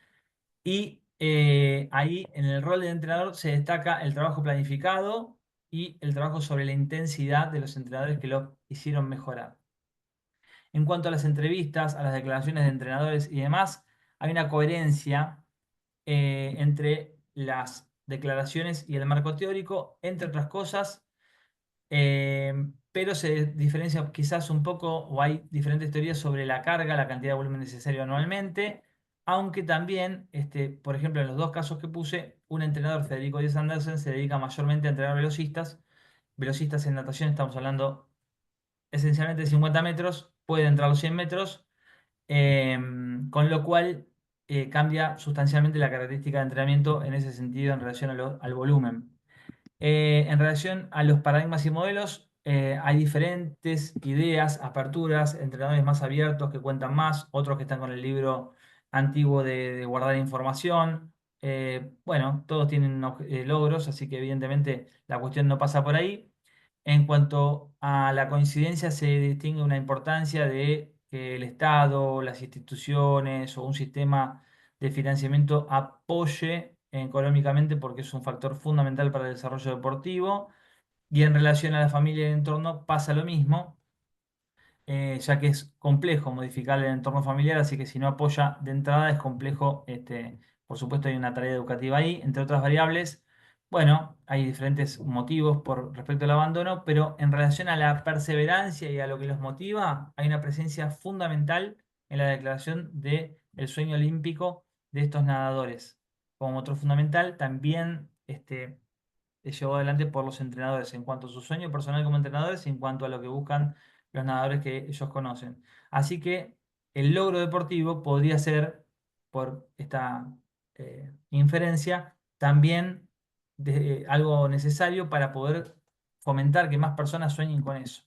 y ahí en el rol del entrenador se destaca el trabajo planificado y el trabajo sobre la intensidad de los entrenadores que lo hicieron mejorar. En cuanto a las entrevistas, a las declaraciones de entrenadores y demás, hay una coherencia entre las declaraciones y el marco teórico, entre otras cosas, pero se diferencia quizás un poco, o hay diferentes teorías sobre la carga, la cantidad de volumen necesario anualmente, aunque también, por ejemplo, en los dos casos que puse, un entrenador, Federico Díaz Andersen, se dedica mayormente a entrenar velocistas. Velocistas en natación estamos hablando esencialmente de 50 metros, puede entrar a los 100 metros, con lo cual cambia sustancialmente la característica de entrenamiento en ese sentido en relación al volumen. En relación a los paradigmas y modelos, hay diferentes ideas, aperturas, entrenadores más abiertos que cuentan más, otros que están con el libro antiguo de guardar información. Bueno, todos tienen logros, así que evidentemente la cuestión no pasa por ahí. En cuanto a la coincidencia, se distingue una importancia de que el Estado, las instituciones o un sistema de financiamiento apoye económicamente porque es un factor fundamental para el desarrollo deportivo. Y en relación a la familia y el entorno pasa lo mismo, ya que es complejo modificar el entorno familiar, así que si no apoya de entrada es complejo. Por supuesto hay una tarea educativa ahí, entre otras variables. Bueno, hay diferentes motivos por respecto al abandono, pero en relación a la perseverancia y a lo que los motiva, hay una presencia fundamental en la declaración del sueño olímpico de estos nadadores. como motor fundamental, también es llevado adelante por los entrenadores en cuanto a su sueño personal como entrenadores y en cuanto a lo que buscan los nadadores que ellos conocen. Así que el logro deportivo podría ser, por esta inferencia, también algo necesario para poder fomentar que más personas sueñen con eso.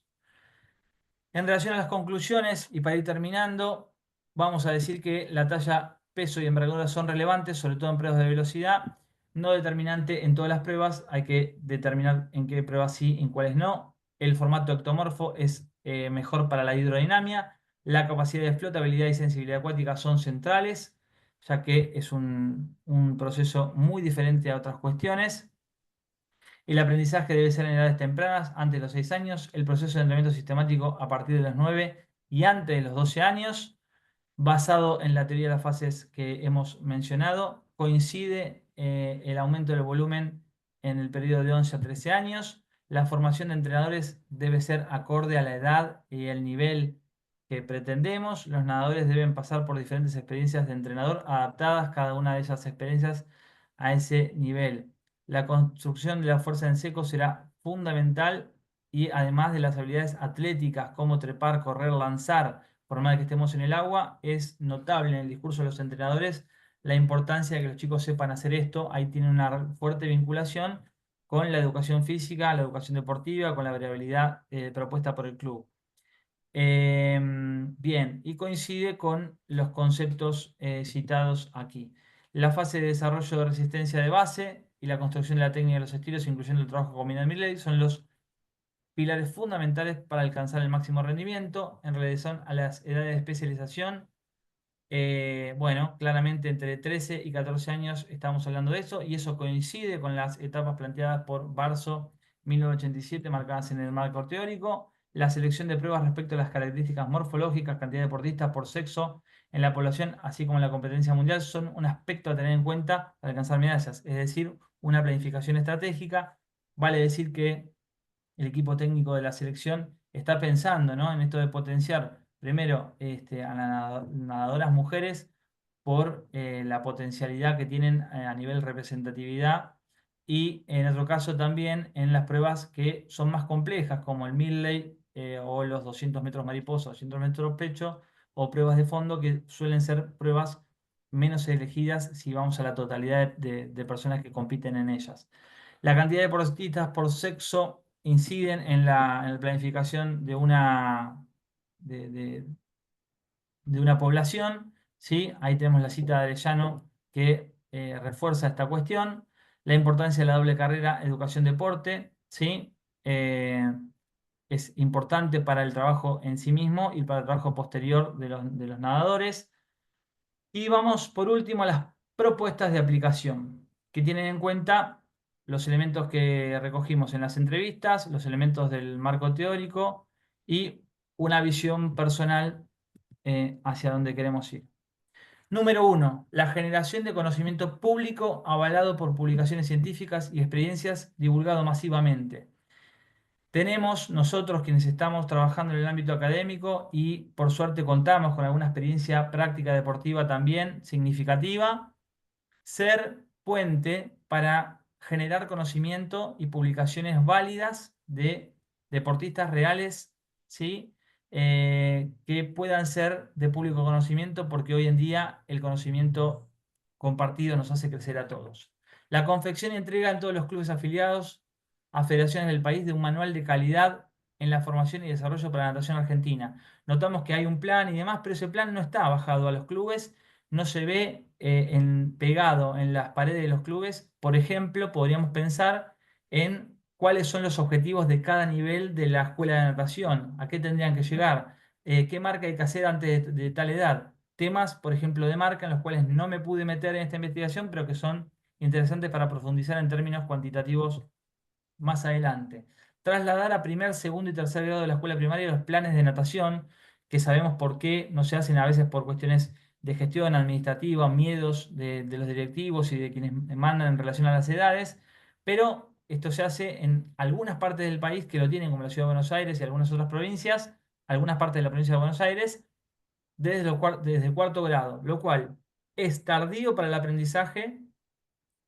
En relación a las conclusiones, y para ir terminando, vamos a decir que la talla, peso y envergadura son relevantes, sobre todo en pruebas de velocidad, no determinante en todas las pruebas, hay que determinar en qué pruebas sí, en cuáles no. El formato ectomorfo es mejor para la hidrodinamia, la capacidad de flotabilidad y sensibilidad acuática son centrales, ya que es un proceso muy diferente a otras cuestiones. El aprendizaje debe ser en edades tempranas, antes de los 6 años. El proceso de entrenamiento sistemático a partir de los 9 y antes de los 12 años. Basado en la teoría de las fases que hemos mencionado, coincide el aumento del volumen en el periodo de 11 a 13 años. La formación de entrenadores debe ser acorde a la edad y el nivel que pretendemos. Los nadadores deben pasar por diferentes experiencias de entrenador adaptadas cada una de esas experiencias a ese nivel. La construcción de la fuerza en seco será fundamental y además de las habilidades atléticas como trepar, correr, lanzar, por más que estemos en el agua, es notable en el discurso de los entrenadores la importancia de que los chicos sepan hacer esto. Ahí tiene una fuerte vinculación con la educación física, la educación deportiva, con la variabilidad propuesta por el club. Bien, y coincide con los conceptos citados aquí. La fase de desarrollo de resistencia de base y la construcción de la técnica de los estilos, incluyendo el trabajo combinado de Milley, son los pilares fundamentales para alcanzar el máximo rendimiento. En relación a las edades de especialización, bueno, claramente entre 13 y 14 años estamos hablando de eso, y eso coincide con las etapas planteadas por Barso 1987, marcadas en el marco teórico. La selección de pruebas respecto a las características morfológicas, cantidad de deportistas por sexo en la población, así como la competencia mundial, son un aspecto a tener en cuenta para alcanzar medallas, es decir, una planificación estratégica. Vale decir que el equipo técnico de la selección está pensando, ¿no?, en esto de potenciar primero a las nadadoras mujeres por la potencialidad que tienen a nivel representatividad, y en otro caso también en las pruebas que son más complejas como el medley o los 200 metros mariposa, 200 metros pecho, o pruebas de fondo que suelen ser pruebas menos elegidas si vamos a la totalidad de personas que compiten en ellas. La cantidad de deportistas por sexo inciden en la planificación de una población, ¿sí? Ahí tenemos la cita de Arellano que refuerza esta cuestión. La importancia de la doble carrera educación-deporte, ¿sí? Es importante para el trabajo en sí mismo y para el trabajo posterior de los nadadores. Y vamos por último a las propuestas de aplicación, que tienen en cuenta los elementos que recogimos en las entrevistas, los elementos del marco teórico y una visión personal hacia dónde queremos ir. Número 1. La generación de conocimiento público avalado por publicaciones científicas y experiencias divulgado masivamente. Tenemos nosotros quienes estamos trabajando en el ámbito académico y por suerte contamos con alguna experiencia práctica deportiva también significativa, ser puente para generar conocimiento y publicaciones válidas de deportistas reales, ¿sí? Que puedan ser de público conocimiento, porque hoy en día el conocimiento compartido nos hace crecer a todos. La confección y entrega en todos los clubes afiliados a federaciones del país de un manual de calidad en la formación y desarrollo para la natación argentina. Notamos que hay un plan y demás, pero ese plan no está bajado a los clubes, no se ve pegado en las paredes de los clubes. Por ejemplo, podríamos pensar en cuáles son los objetivos de cada nivel de la escuela de natación, a qué tendrían que llegar, qué marca hay que hacer antes de tal edad. Temas, por ejemplo, de marca en los cuales no me pude meter en esta investigación, pero que son interesantes para profundizar en términos cuantitativos más adelante. Trasladar a primer, segundo y tercer grado de la escuela primaria los planes de natación, que sabemos por qué no se hacen a veces por cuestiones de gestión administrativa, miedos de los directivos y de quienes mandan en relación a las edades, pero esto se hace en algunas partes del país que lo tienen, como la Ciudad de Buenos Aires y algunas otras provincias, algunas partes de la provincia de Buenos Aires, desde el cuarto grado, lo cual es tardío para el aprendizaje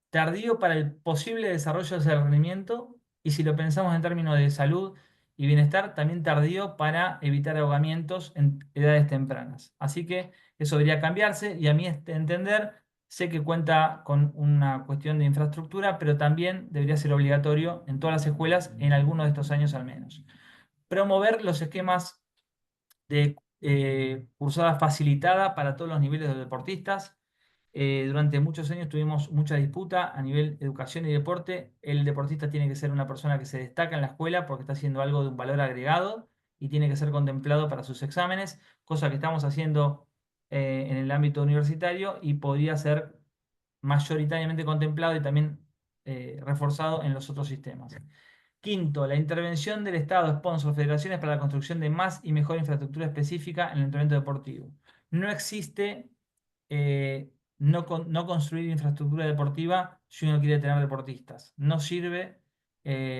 tardío para el posible desarrollo de ese rendimiento, y si lo pensamos en términos de salud y bienestar, también tardío para evitar ahogamientos en edades tempranas. Así que eso debería cambiarse, y a mi entender, sé que cuenta con una cuestión de infraestructura, pero también debería ser obligatorio en todas las escuelas en algunos de estos años al menos. Promover los esquemas de cursada facilitada para todos los niveles de deportistas. Durante muchos años tuvimos mucha disputa a nivel educación y deporte. El deportista tiene que ser una persona que se destaca en la escuela porque está haciendo algo de un valor agregado y tiene que ser contemplado para sus exámenes, cosa que estamos haciendo en el ámbito universitario y podría ser mayoritariamente contemplado y también reforzado en los otros sistemas. Quinto, la intervención del Estado, sponsor, federaciones para la construcción de más y mejor infraestructura específica en el entrenamiento deportivo. No existe no construir infraestructura deportiva si uno quiere tener deportistas. No sirve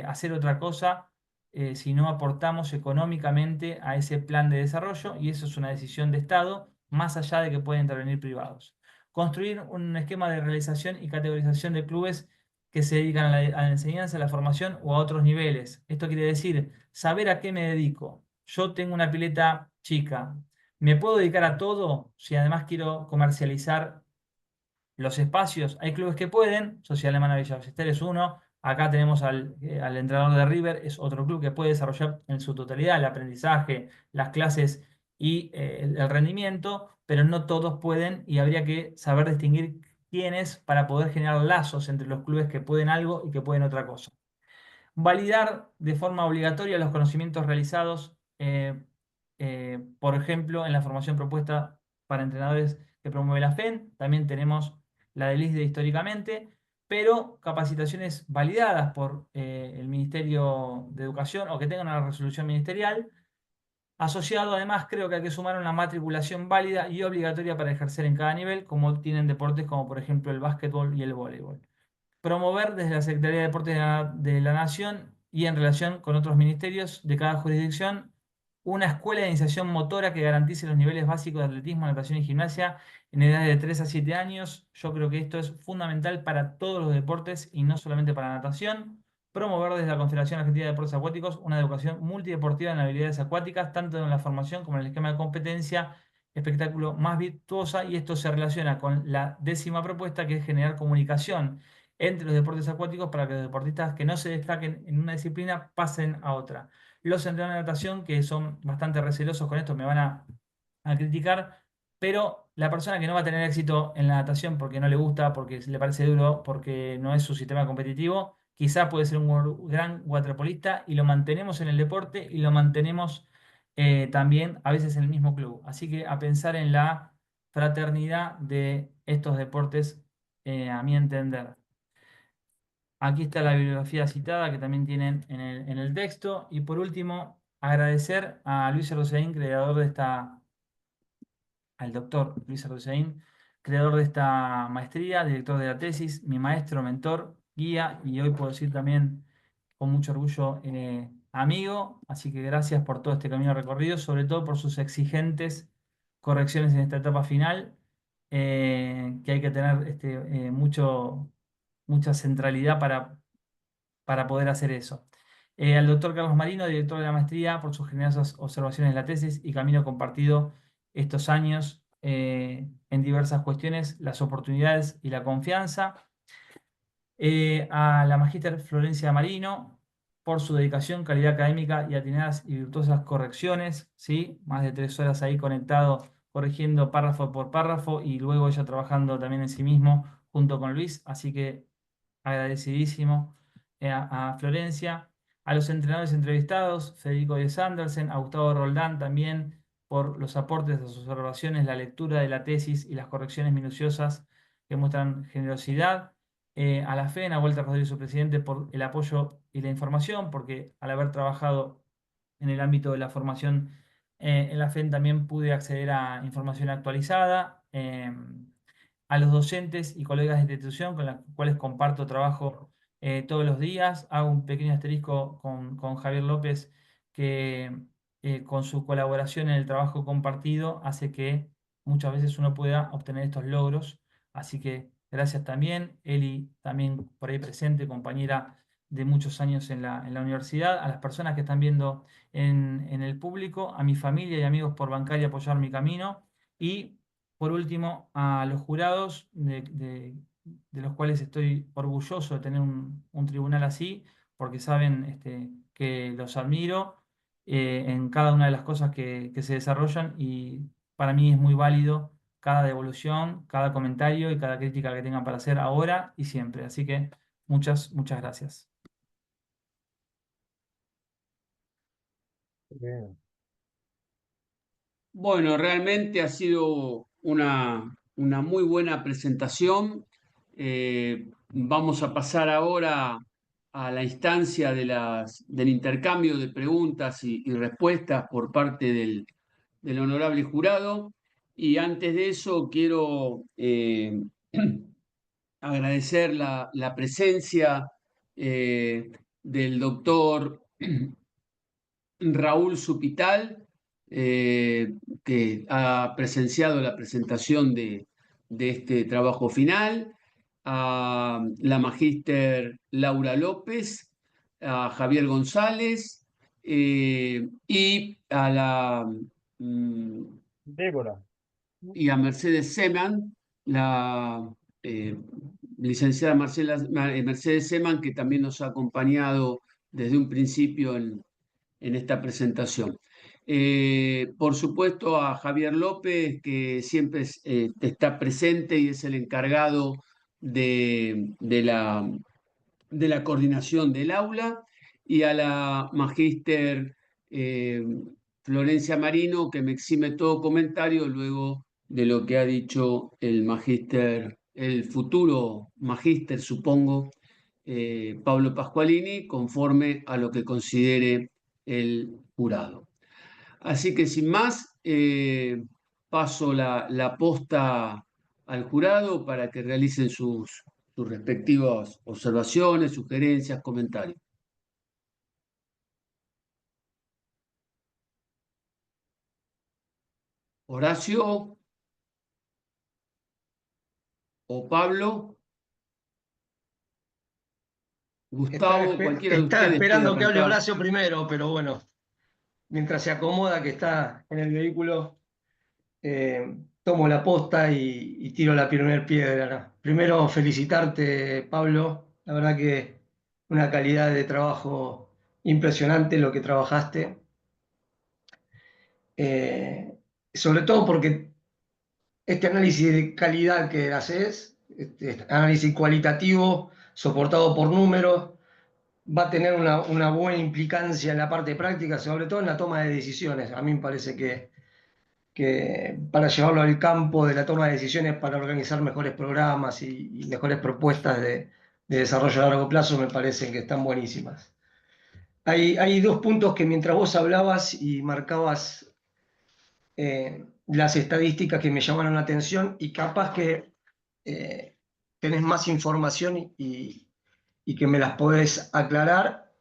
hacer otra cosa si no aportamos económicamente a ese plan de desarrollo, y eso es una decisión de Estado, más allá de que pueden intervenir privados. Construir un esquema de realización y categorización de clubes que se dedican a la enseñanza, a la formación o a otros niveles. Esto quiere decir saber a qué me dedico. Yo tengo una pileta chica. ¿Me puedo dedicar a todo si además quiero comercializar los espacios? Hay clubes que pueden. Sociedad Alemana Villa Ballester es uno. Acá tenemos al entrenador de River, es otro club que puede desarrollar en su totalidad el aprendizaje, las clases y el rendimiento, pero no todos pueden, y habría que saber distinguir quiénes para poder generar lazos entre los clubes que pueden algo y que pueden otra cosa. Validar de forma obligatoria los conocimientos realizados, por ejemplo, en la formación propuesta para entrenadores que promueve la FEN. También tenemos la del ISDE históricamente, pero capacitaciones validadas por el Ministerio de Educación o que tengan una resolución ministerial. Asociado, además, creo que hay que sumar una matriculación válida y obligatoria para ejercer en cada nivel, como tienen deportes como por ejemplo el básquetbol y el voleibol. Promover desde la Secretaría de Deportes de la Nación y en relación con otros ministerios de cada jurisdicción una escuela de iniciación motora que garantice los niveles básicos de atletismo, natación y gimnasia en edades de 3 a 7 años. Yo creo que esto es fundamental para todos los deportes y no solamente para la natación. Promover desde la Confederación Argentina de Deportes Acuáticos una educación multideportiva en habilidades acuáticas, tanto en la formación como en el esquema de competencia, espectáculo más virtuosa, y esto se relaciona con la 10ª propuesta, que es generar comunicación entre los deportes acuáticos para que los deportistas que no se destaquen en una disciplina pasen a otra. Los entrenadores de natación, que son bastante recelosos con esto, me van a criticar, pero la persona que no va a tener éxito en la natación porque no le gusta, porque le parece duro, porque no es su sistema competitivo, quizá puede ser un gran waterpolista, y lo mantenemos en el deporte y lo mantenemos también a veces en el mismo club. Así que a pensar en la fraternidad de estos deportes, a mi entender. Aquí está la bibliografía citada que también tienen en el texto. Y por último, agradecer a Luis Rosaín, creador de esta, al doctor Luis Rosaín, creador de esta maestría, director de la tesis, mi maestro, mentor, guía, y hoy puedo decir también con mucho orgullo amigo. Así que gracias por todo este camino recorrido, sobre todo por sus exigentes correcciones en esta etapa final, que hay que tener mucha centralidad para poder hacer eso. Al doctor Carlos Marino, director de la maestría, por sus generosas observaciones de la tesis y camino compartido estos años en diversas cuestiones, las oportunidades y la confianza. A la magíster Florencia Marino, por su dedicación, calidad académica y atinadas y virtuosas correcciones, ¿sí? Más de 3 horas ahí conectado, corrigiendo párrafo por párrafo, y luego ella trabajando también en sí mismo junto con Luis. Así que agradecidísimo a Florencia. A los entrenadores entrevistados, Federico de Sandersen, a Gustavo Roldán también, por los aportes de sus observaciones, la lectura de la tesis y las correcciones minuciosas que muestran generosidad. A la FEN, a Walter Rodríguez, su presidente, por el apoyo y la información, porque al haber trabajado en el ámbito de la formación en la FEN también pude acceder a información actualizada. A los docentes y colegas de institución con los cuales comparto trabajo todos los días. Hago un pequeño asterisco con Javier López, que con su colaboración en el trabajo compartido hace que muchas veces uno pueda obtener estos logros. Así que gracias también. Eli, también por ahí presente, compañera de muchos años en la universidad. A las personas que están viendo en el público, a mi familia y amigos por bancar y apoyar mi camino. Y por último, a los jurados de los cuales estoy orgulloso de tener un tribunal así, porque saben que los admiro en cada una de las cosas que se desarrollan y para mí es muy válido cada devolución, cada comentario y cada crítica que tengan para hacer ahora y siempre. Así que muchas gracias. Bien. Bueno, realmente ha sido una muy buena presentación. Vamos a pasar ahora a la instancia del intercambio de preguntas y respuestas por parte del honorable jurado. Y antes de eso quiero agradecer la presencia del doctor Raúl Supital, que ha presenciado la presentación de este trabajo final, a la magíster Laura López, a Javier González y a mm, Débora. y a Mercedes Seman, la eh, licenciada Mercedes Seman, que también nos ha acompañado desde un principio en esta presentación. Por supuesto, a Javier López, que siempre está presente y es el encargado de la coordinación del aula, y a la magíster eh, Florencia Marino, que me exime todo comentario luego de lo que ha dicho el magíster, el futuro magíster, supongo, Pablo Pascualini, conforme a lo que considere el jurado. Así que sin más, paso la posta al jurado para que realicen sus respectivas observaciones, sugerencias, comentarios. Horacio o Pablo, Gustavo, cualquiera de Estaba ustedes puede esperando que hable arrancar. Horacio primero, pero bueno, mientras se acomoda que está en el vehículo, tomo la posta y tiro la primera piedra, ¿no? Primero felicitarte, Pablo. La verdad que una calidad de trabajo impresionante lo que trabajaste. Eh, Sobre todo porque este análisis de calidad que haces, este análisis cualitativo, soportado por números, va a tener una buena implicancia en la parte práctica, sobre todo en la toma de decisiones. A mí me parece que para llevarlo al campo de la toma de decisiones, para organizar mejores programas y mejores propuestas de desarrollo a largo plazo, me parecen que están buenísimas. Hay dos puntos que mientras vos hablabas y marcabas las estadísticas que me llamaron la atención y capaz que eh, tenés más información y que me las podés aclarar.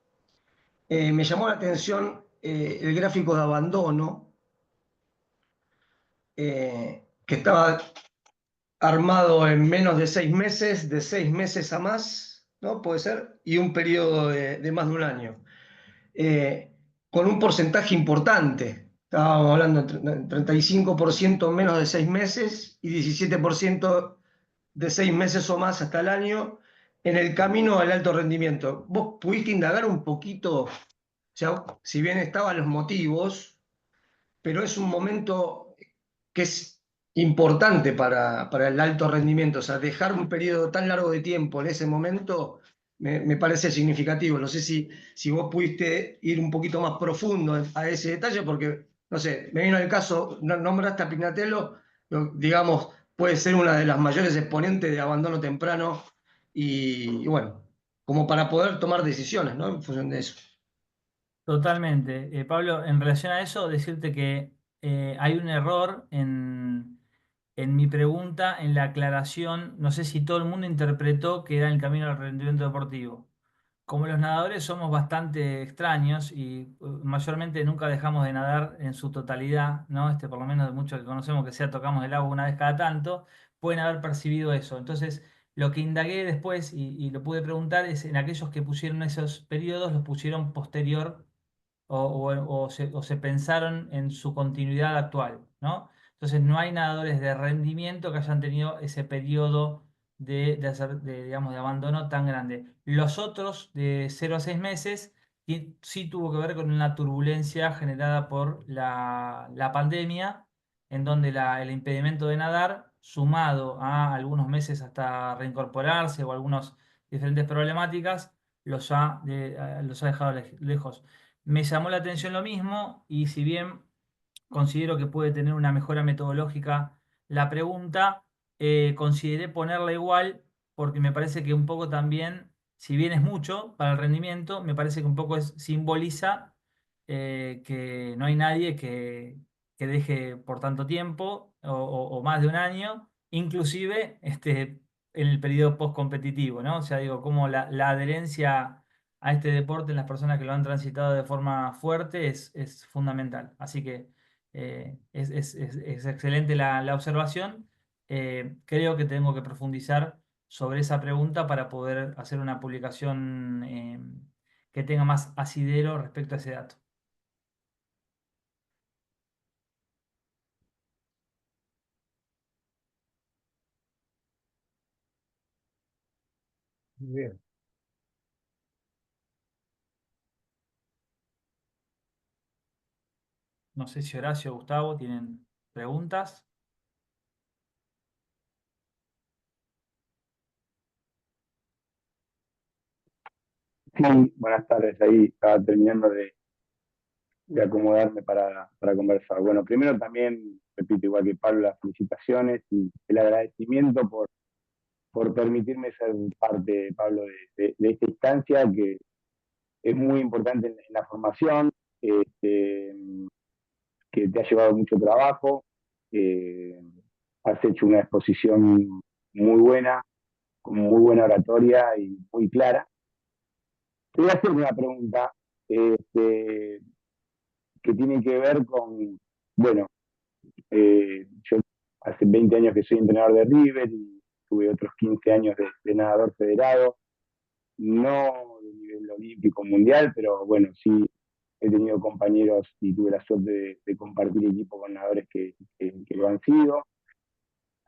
Me llamó la atención el gráfico de abandono, que estaba armado en menos de 6 meses a más, ¿no? Puede ser, y un periodo de más de un año, eh, con un porcentaje importante. Estábamos hablando de 35% menos de 6 meses y 17% de 6 meses o más hasta el año en el camino al alto rendimiento. ¿Vos pudiste indagar un poquito? O sea, si bien estaban los motivos, pero es un momento que es importante para el alto rendimiento. O sea, dejar un periodo tan largo de tiempo en ese momento me parece significativo. No sé si vos pudiste ir un poquito más profundo a ese detalle, porque, no sé, me vino el caso, nombraste a Pignatello, digamos, puede ser una de las mayores exponentes de abandono temprano y bueno, como para poder tomar decisiones, ¿no? En función de eso. Totalmente. Pablo, en relación a eso, decirte que hay un error en mi pregunta, en la aclaración. No sé si todo el mundo interpretó que era el camino al rendimiento deportivo. Como los nadadores somos bastante extraños y mayormente nunca dejamos de nadar en su totalidad, ¿no? Por lo menos de muchos que conocemos que sea tocamos el agua una vez cada tanto, pueden haber percibido eso. Entonces, Lo que indagué después y lo pude preguntar es en aquellos que pusieron esos periodos, los pusieron posterior o se pensaron en su continuidad actual, ¿no? Entonces no hay nadadores de rendimiento que hayan tenido ese periodo digamos, de abandono tan grande. Los otros, de 0 a 6 meses, sí tuvo que ver con una turbulencia generada por la pandemia, en donde el impedimento de nadar, sumado a algunos meses hasta reincorporarse o algunas diferentes problemáticas, los ha dejado lejos. Me llamó la atención lo mismo y si bien considero que puede tener una mejora metodológica la pregunta, consideré ponerla igual porque me parece que un poco también, si bien es mucho para el rendimiento, me parece que un poco simboliza que no hay nadie que deje por tanto tiempo o más de un año, inclusive en el periodo post-competitivo, ¿no? O sea, digo, como la adherencia a este deporte en las personas que lo han transitado de forma fuerte es fundamental. Así que es excelente la observación. Creo que tengo que profundizar sobre esa pregunta para poder hacer una publicación que tenga más asidero respecto a ese dato. Muy bien. No sé si Horacio o Gustavo tienen preguntas. Sí, buenas tardes. Ahí estaba terminando de acomodarme para conversar. Bueno, primero también, repito, igual que Pablo, las felicitaciones y el agradecimiento por permitirme ser parte, Pablo, de esta instancia que es muy importante en la formación, este, que te ha llevado mucho trabajo. eh, Has hecho una exposición muy buena, con muy buena oratoria y muy clara. Te voy a hacer una pregunta. Este, que tiene que ver con, bueno, yo hace 20 años que soy entrenador de River y tuve otros 15 años de nadador federado, no de nivel olímpico mundial, pero bueno, sí he tenido compañeros y tuve la suerte de compartir equipo con nadadores que lo han sido.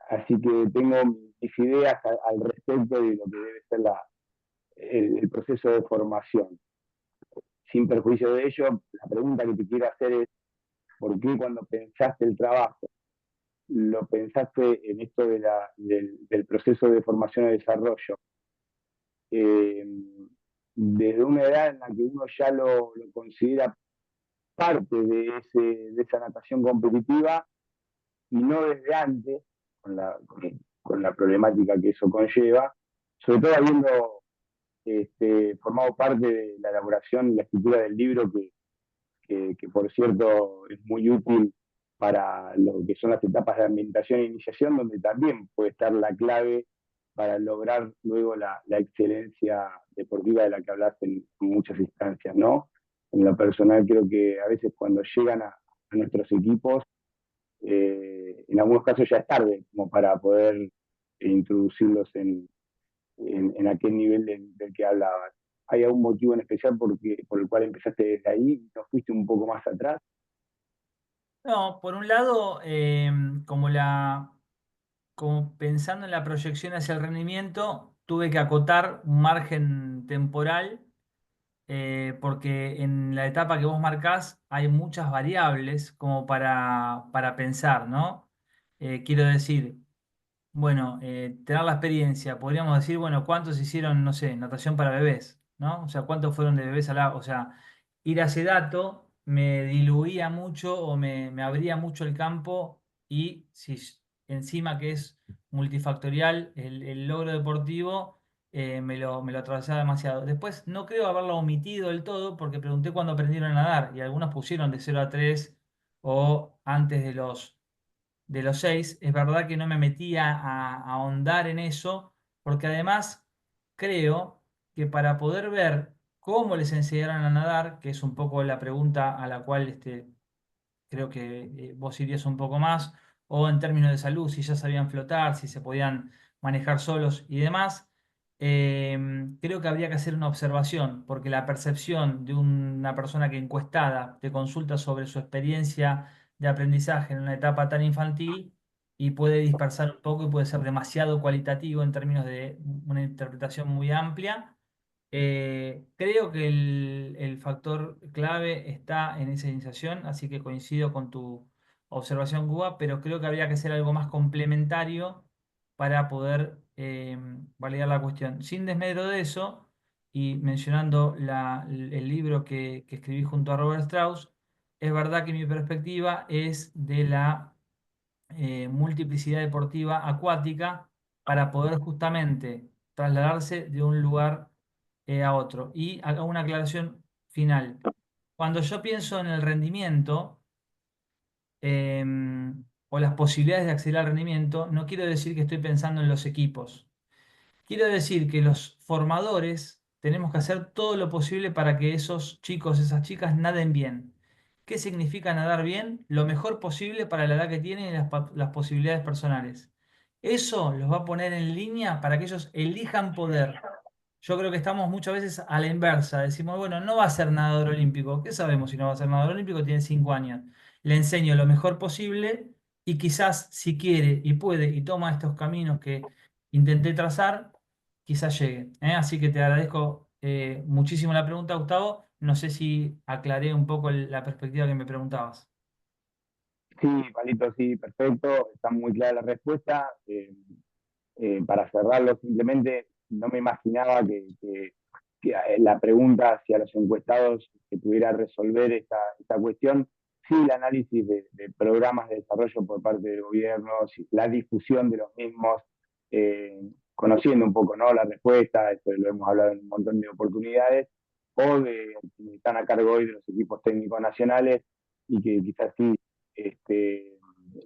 Así que tengo mis ideas al respecto de lo que debe ser el proceso de formación. Sin perjuicio de ello, la pregunta que te quiero hacer es, ¿por qué cuando pensaste el trabajo lo pensaste en esto del proceso de formación y desarrollo? Eh, Desde una edad en la que uno ya lo considera parte de esa natación competitiva y no desde antes, con la problemática que eso conlleva, sobre todo habiendo formado parte de la elaboración y la escritura del libro que por cierto es muy útil para lo que son las etapas de ambientación e iniciación, donde también puede estar la clave para lograr luego la excelencia deportiva de la que hablaste en muchas instancias, ¿no? En lo personal creo que a veces cuando llegan a nuestros equipos, en algunos casos ya es tarde como para poder introducirlos en aquel nivel del que hablabas. ¿Hay algún motivo en especial por el cual empezaste desde ahí y no fuiste un poco más atrás? No, por un lado, como pensando en la proyección hacia el rendimiento, tuve que acotar un margen temporal, porque en la etapa que vos marcás hay muchas variables como para pensar, ¿no? Quiero decir, bueno, tener la experiencia, podríamos decir, bueno, ¿cuántos hicieron, no sé, natación para bebés? ¿No? O sea, ¿cuántos fueron de bebés al agua? O sea, ir a ese dato me diluía mucho o me abría mucho el campo y si encima que es multifactorial el logro deportivo, me lo atravesaba demasiado. Después no creo haberlo omitido del todo porque pregunté cuándo aprendieron a nadar y algunos pusieron de 0 a 3 o antes de los 6. Es verdad que no me metía a ahondar en eso, porque además creo que para poder ver cómo les enseñaron a nadar, que es un poco la pregunta a la cual creo que vos irías un poco más, o en términos de salud, si ya sabían flotar, si se podían manejar solos y demás. Creo que habría que hacer una observación, porque la percepción de una persona que encuestada te consulta sobre su experiencia de aprendizaje en una etapa tan infantil y puede dispersar un poco y puede ser demasiado cualitativo en términos de una interpretación muy amplia. Creo que el factor clave está en esa iniciación, así que coincido con tu observación, Cuba, pero creo que habría que hacer algo más complementario para poder validar la cuestión. Sin desmedro de eso, y mencionando el libro que escribí junto a Robert Strauss, es verdad que mi perspectiva es de la multiplicidad deportiva acuática para poder justamente trasladarse de un lugar a otro. Y hago una aclaración final. Cuando yo pienso en el rendimiento o las posibilidades de acceder al rendimiento, no quiero decir que estoy pensando en los equipos. Quiero decir que los formadores tenemos que hacer todo lo posible para que esos chicos, esas chicas naden bien. ¿Qué significa nadar bien? Lo mejor posible para la edad que tienen y las posibilidades personales. Eso los va a poner en línea para que ellos elijan poder. Yo creo que estamos muchas veces a la inversa. Decimos, bueno, no va a ser nadador olímpico. ¿Qué sabemos si no va a ser nadador olímpico? Tiene 5 años. Le enseño lo mejor posible y quizás si quiere y puede y toma estos caminos que intenté trazar, quizás llegue. ¿Eh? Así que te agradezco muchísimo la pregunta, Gustavo. No sé si aclaré un poco la perspectiva que me preguntabas. Sí, Palito, sí, perfecto. Está muy clara la respuesta. Para cerrarlo, simplemente no me imaginaba que la pregunta hacia los encuestados que pudiera resolver esta cuestión. Sí, el análisis de programas de desarrollo por parte del gobierno, sí, la difusión de los mismos, conociendo un poco, ¿no?, la respuesta, esto lo hemos hablado en un montón de oportunidades, o de quienes están a cargo hoy de los equipos técnicos nacionales y que quizás sí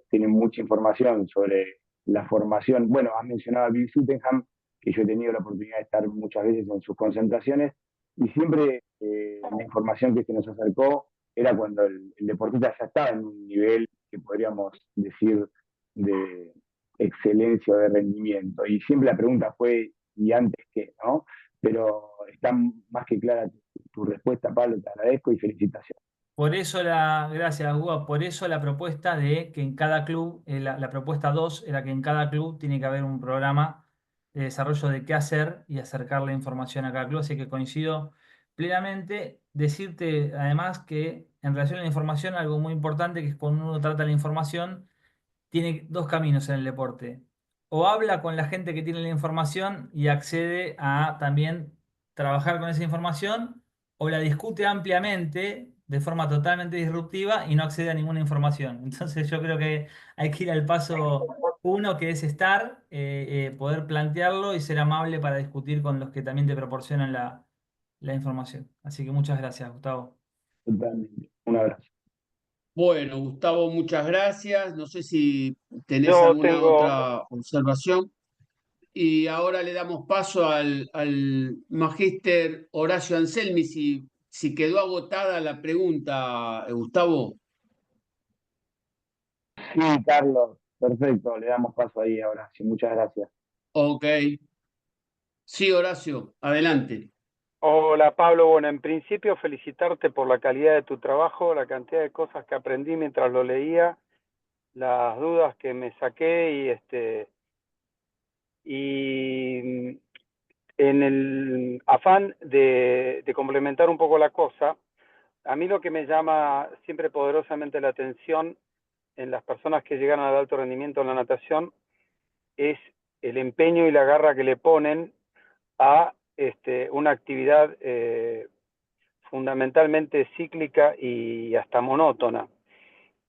tienen mucha información sobre la formación. Bueno, has mencionado a Bill Suttenham, que yo he tenido la oportunidad de estar muchas veces en sus concentraciones, y siempre la información que se nos acercó era cuando el deportista ya estaba en un nivel que podríamos decir de excelencia o de rendimiento. Y siempre la pregunta fue, ¿y antes qué? ¿No? Pero está más que clara tu respuesta, Pablo, te agradezco y felicitaciones. Por eso gracias, Hugo, por eso la propuesta de que en cada club, la propuesta 2 era que en cada club tiene que haber un programa de desarrollo de qué hacer y acercar la información a cada club, así que coincido plenamente. Decirte además que en relación a la información, algo muy importante que es cuando uno trata la información, tiene dos caminos en el deporte. O habla con la gente que tiene la información y accede a también trabajar con esa información, o la discute ampliamente de forma totalmente disruptiva y no accede a ninguna información. Entonces yo creo que hay que ir al paso uno, que es estar, poder plantearlo y ser amable para discutir con los que también te proporcionan la información. Así que muchas gracias, Gustavo. Totalmente. Un abrazo. Bueno, Gustavo, muchas gracias. No sé si tenés Yo alguna tengo, otra observación. Y ahora le damos paso al magíster Horacio Anselmi, si quedó agotada la pregunta, Gustavo. Sí, Carlos, perfecto. Le damos paso ahí ahora. Sí, muchas gracias. Ok. Sí, Horacio, adelante. hola Pablo, bueno, en principio felicitarte por la calidad de tu trabajo, la cantidad de cosas que aprendí mientras lo leía, las dudas que me saqué y en el afán de complementar un poco la cosa, a mí lo que me llama siempre poderosamente la atención en las personas que llegan al alto rendimiento en la natación es el empeño y la garra que le ponen a una actividad fundamentalmente cíclica y hasta monótona.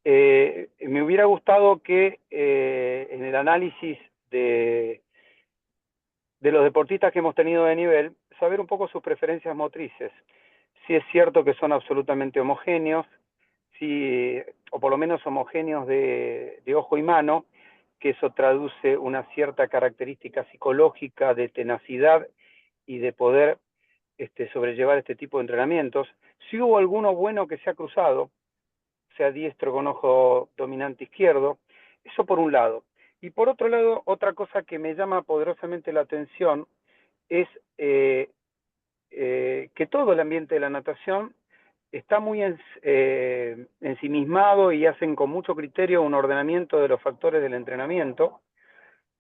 Me hubiera gustado que en el análisis de los deportistas que hemos tenido de nivel, saber un poco sus preferencias motrices. Si es cierto que son absolutamente homogéneos, si, o por lo menos homogéneos de ojo y mano, que eso traduce una cierta característica psicológica de tenacidad y de poder sobrellevar este tipo de entrenamientos. Si hubo alguno bueno que se ha cruzado, sea diestro con ojo dominante izquierdo, eso por un lado. Y por otro lado, otra cosa que me llama poderosamente la atención es que todo el ambiente de la natación está muy ensimismado y hacen con mucho criterio un ordenamiento de los factores del entrenamiento,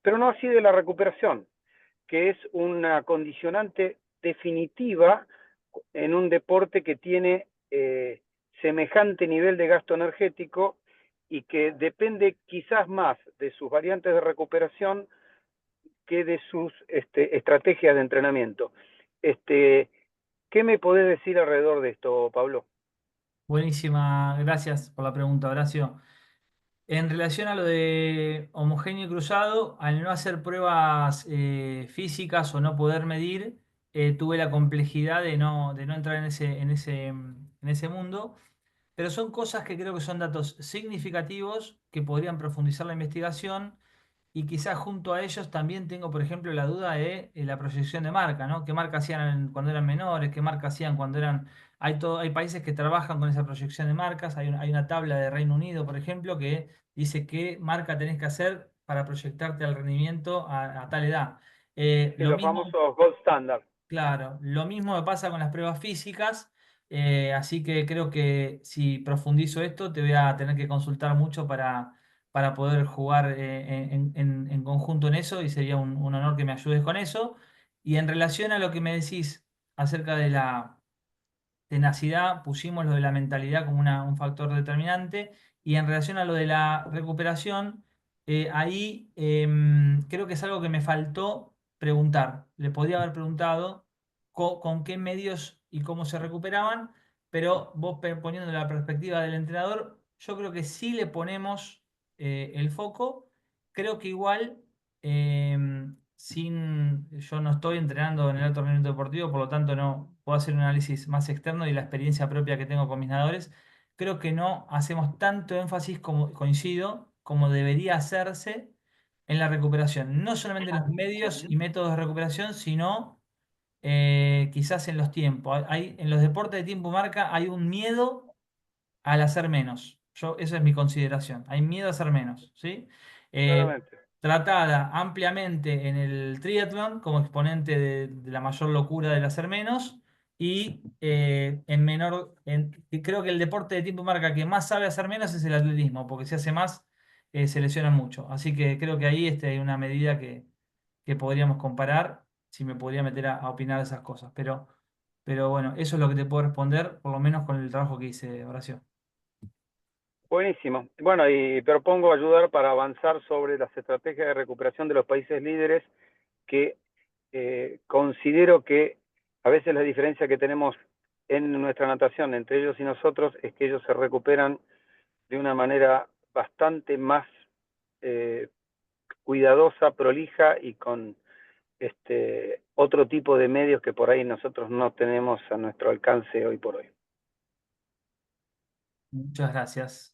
pero no así de la recuperación, que es una condicionante definitiva en un deporte que tiene semejante nivel de gasto energético y que depende quizás más de sus variantes de recuperación que de sus estrategias de entrenamiento. ¿Qué me podés decir alrededor de esto, Pablo? Buenísima, gracias por la pregunta, Horacio. En relación a lo de homogéneo y cruzado, al no hacer pruebas físicas o no poder medir, tuve la complejidad de no entrar en ese mundo, pero son cosas que creo que son datos significativos que podrían profundizar la investigación y quizás junto a ellos también tengo, por ejemplo, la duda de la proyección de marca, ¿no? ¿Qué marca hacían cuando eran menores? ¿Qué marca hacían cuando eran... hay países que trabajan con esa proyección de marcas. Hay una tabla de Reino Unido, por ejemplo, que dice qué marca tenés que hacer para proyectarte al rendimiento a tal edad. Lo Los mismo, famosos gold standard. claro, lo mismo me pasa con las pruebas físicas. Así que creo que si profundizo esto, te voy a tener que consultar mucho para poder jugar en conjunto en eso y sería un honor que me ayudes con eso. Y en relación a lo que me decís acerca de la tenacidad, pusimos lo de la mentalidad como un factor determinante. Y en relación a lo de la recuperación, ahí creo que es algo que me faltó preguntar. Le podría haber preguntado con qué medios y cómo se recuperaban, pero vos poniendo la perspectiva del entrenador, yo creo que sí le ponemos el foco. Creo que igual, yo no estoy entrenando en el alto rendimiento deportivo, por lo tanto no puedo hacer un análisis más externo y la experiencia propia que tengo con mis nadadores. Creo que no hacemos tanto énfasis como coincido como debería hacerse en la recuperación. No solamente en los medios y métodos de recuperación, sino quizás en los tiempos. En los deportes de tiempo marca hay un miedo al hacer menos. Esa es mi consideración. Hay miedo a hacer menos, ¿sí? Eh, Claramente. Tratada ampliamente en el triatlón como exponente de la mayor locura del hacer menos y y creo que el deporte de tiempo marca que más sabe hacer menos es el atletismo, porque si hace más se lesiona mucho. Así que creo que ahí hay una medida que podríamos comparar, si me podría meter a opinar de esas cosas. Pero bueno, eso es lo que te puedo responder, por lo menos con el trabajo que hice, Horacio. Buenísimo. Bueno, y propongo ayudar para avanzar sobre las estrategias de recuperación de los países líderes que considero que a veces la diferencia que tenemos en nuestra natación entre ellos y nosotros es que ellos se recuperan de una manera bastante más cuidadosa, prolija y con otro tipo de medios que por ahí nosotros no tenemos a nuestro alcance hoy por hoy. Muchas gracias.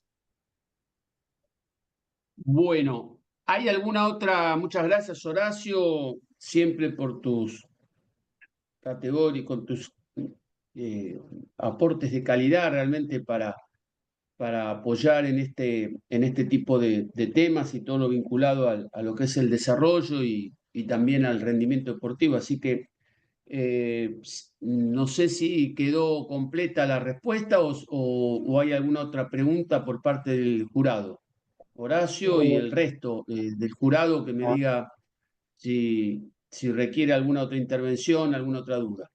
Bueno, ¿hay alguna otra? Muchas gracias, Horacio, siempre por tus categorías, con tus aportes de calidad realmente para apoyar en este tipo de temas y todo lo vinculado a lo que es el desarrollo y también al rendimiento deportivo. Así que no sé si quedó completa la respuesta o hay alguna otra pregunta por parte del jurado. Horacio y el resto del jurado que me diga si requiere alguna otra intervención, alguna otra duda.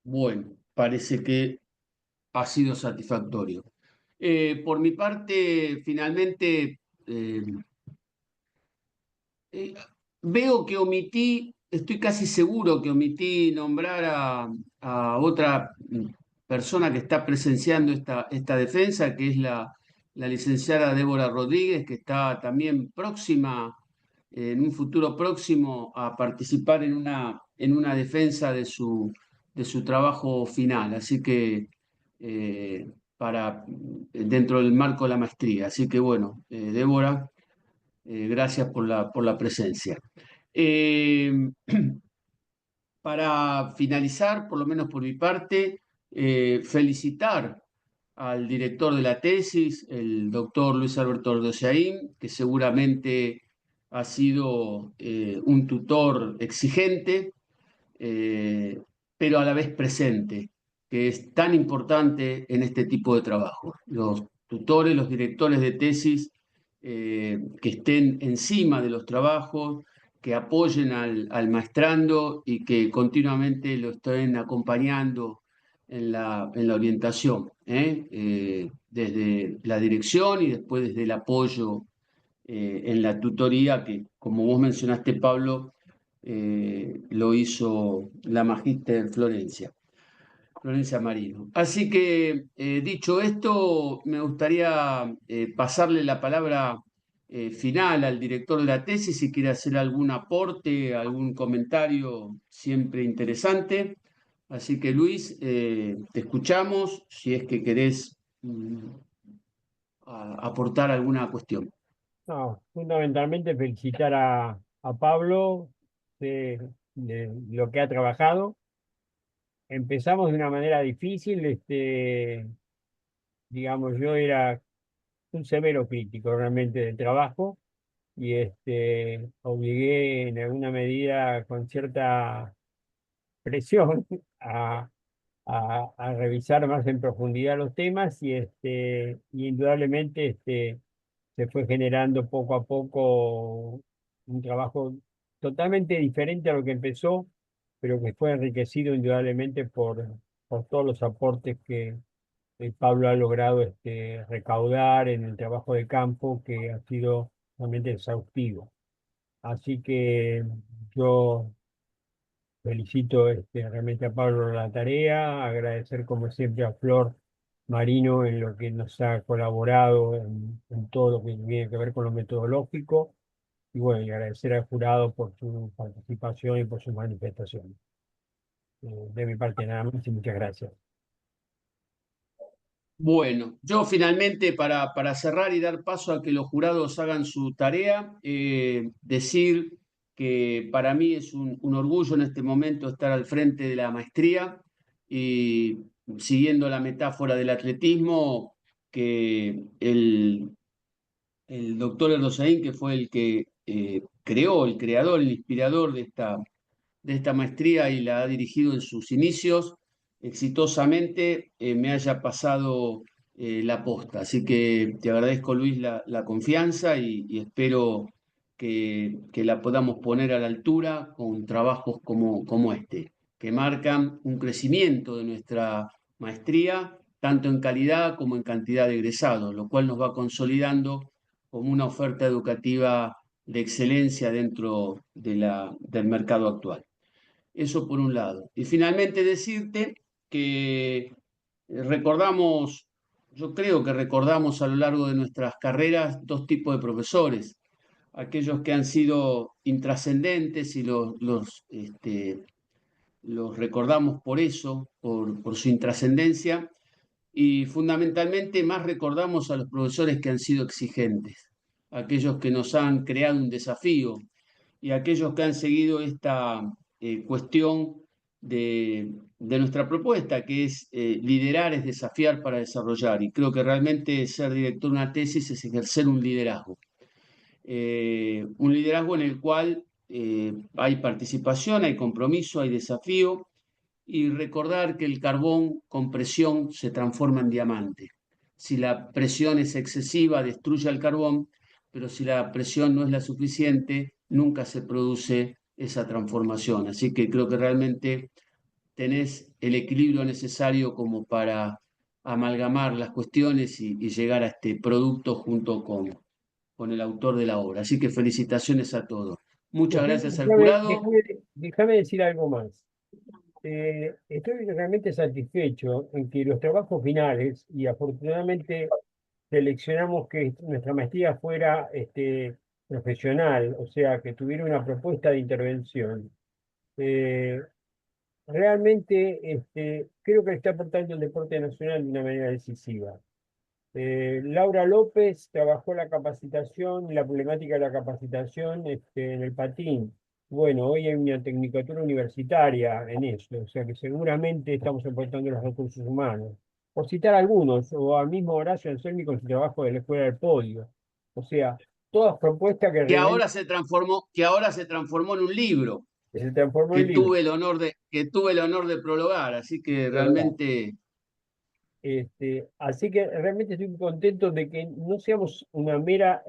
Bueno, parece que ha sido satisfactorio. Por mi parte, finalmente, eh, veo que estoy casi seguro que omití nombrar a otra persona que está presenciando esta defensa, que es la licenciada Débora Rodríguez, que está también próxima, en un futuro próximo, a participar en una defensa de su trabajo final. Así que dentro del marco de la maestría. Así que bueno, Débora, gracias por la presencia. Eh, para finalizar, por lo menos por mi parte, felicitar al director de la tesis, el doctor Luis Alberto Ordosaín, que seguramente ha sido un tutor exigente, eh, pero a la vez presente, que es tan importante en este tipo de trabajo. Los tutores, los directores de tesis que estén encima de los trabajos, que apoyen al maestrando y que continuamente lo estén acompañando en la orientación, desde la dirección y después desde el apoyo en la tutoría, que como vos mencionaste, Pablo, lo hizo la magíster Florencia Marino. Así que, dicho esto, me gustaría pasarle la palabra final al director de la tesis, si quiere hacer algún aporte, algún comentario, siempre interesante. Así que, Luis, te escuchamos, si es que querés aportar alguna cuestión. No, fundamentalmente felicitar a Pablo de lo que ha trabajado. Empezamos de una manera difícil, digamos, yo era un severo crítico realmente del trabajo y obligué en alguna medida con cierta presión a revisar más en profundidad los temas y indudablemente se fue generando poco a poco un trabajo totalmente diferente a lo que empezó, pero que fue enriquecido indudablemente por todos los aportes que Pablo ha logrado recaudar en el trabajo de campo, que ha sido realmente exhaustivo. Así que yo felicito realmente a Pablo por la tarea, agradecer como siempre a Flor Marino en lo que nos ha colaborado en todo lo que tiene que ver con lo metodológico, y bueno, y agradecer al jurado por su participación y por sus manifestaciones. De mi parte nada más y muchas gracias. Bueno, yo finalmente para cerrar y dar paso a que los jurados hagan su tarea, decir que para mí es un orgullo en este momento estar al frente de la maestría y siguiendo la metáfora del atletismo, que el doctor Erdosaín, que fue el que creó, el creador, el inspirador de esta maestría y la ha dirigido en sus inicios exitosamente, me haya pasado la posta. Así que te agradezco, Luis, la confianza y espero que la podamos poner a la altura con trabajos como este, que marcan un crecimiento de nuestra maestría, tanto en calidad como en cantidad de egresados, lo cual nos va consolidando como una oferta educativa de excelencia dentro del mercado actual. Eso por un lado. Y finalmente decirte que recordamos, yo creo que recordamos a lo largo de nuestras carreras dos tipos de profesores: aquellos que han sido intrascendentes y los recordamos por eso, por su intrascendencia, y fundamentalmente más recordamos a los profesores que han sido exigentes, aquellos que nos han creado un desafío y aquellos que han seguido esta cuestión de nuestra propuesta, que es liderar es desafiar para desarrollar. Y creo que realmente ser director de una tesis es ejercer un liderazgo en el cual hay participación, hay compromiso, hay desafío, y recordar que el carbón con presión se transforma en diamante. Si la presión es excesiva, destruye el carbón, pero si la presión no es la suficiente, nunca se produce esa transformación. Así que creo que realmente tenés el equilibrio necesario como para amalgamar las cuestiones y llegar a este producto junto con el autor de la obra. Así que felicitaciones a todos. Muchas gracias al jurado. Déjame decir algo más. Estoy realmente satisfecho en que los trabajos finales, y afortunadamente seleccionamos que nuestra maestría fuera profesional, o sea, que tuviera una propuesta de intervención. Realmente creo que está aportando el deporte nacional de una manera decisiva. Laura López trabajó la capacitación, la problemática de la capacitación en el patín. Bueno, hoy hay una tecnicatura universitaria en eso, o sea que seguramente estamos aportando los recursos humanos. por citar algunos, o al mismo Horacio Anselmi con su trabajo de la Escuela del Podio. O sea, todas propuestas que realmente que ahora se transformó en un libro se transformó en libro. que tuve el honor de prologar, así que De verdad. realmente Así que realmente estoy contento de que no seamos una mera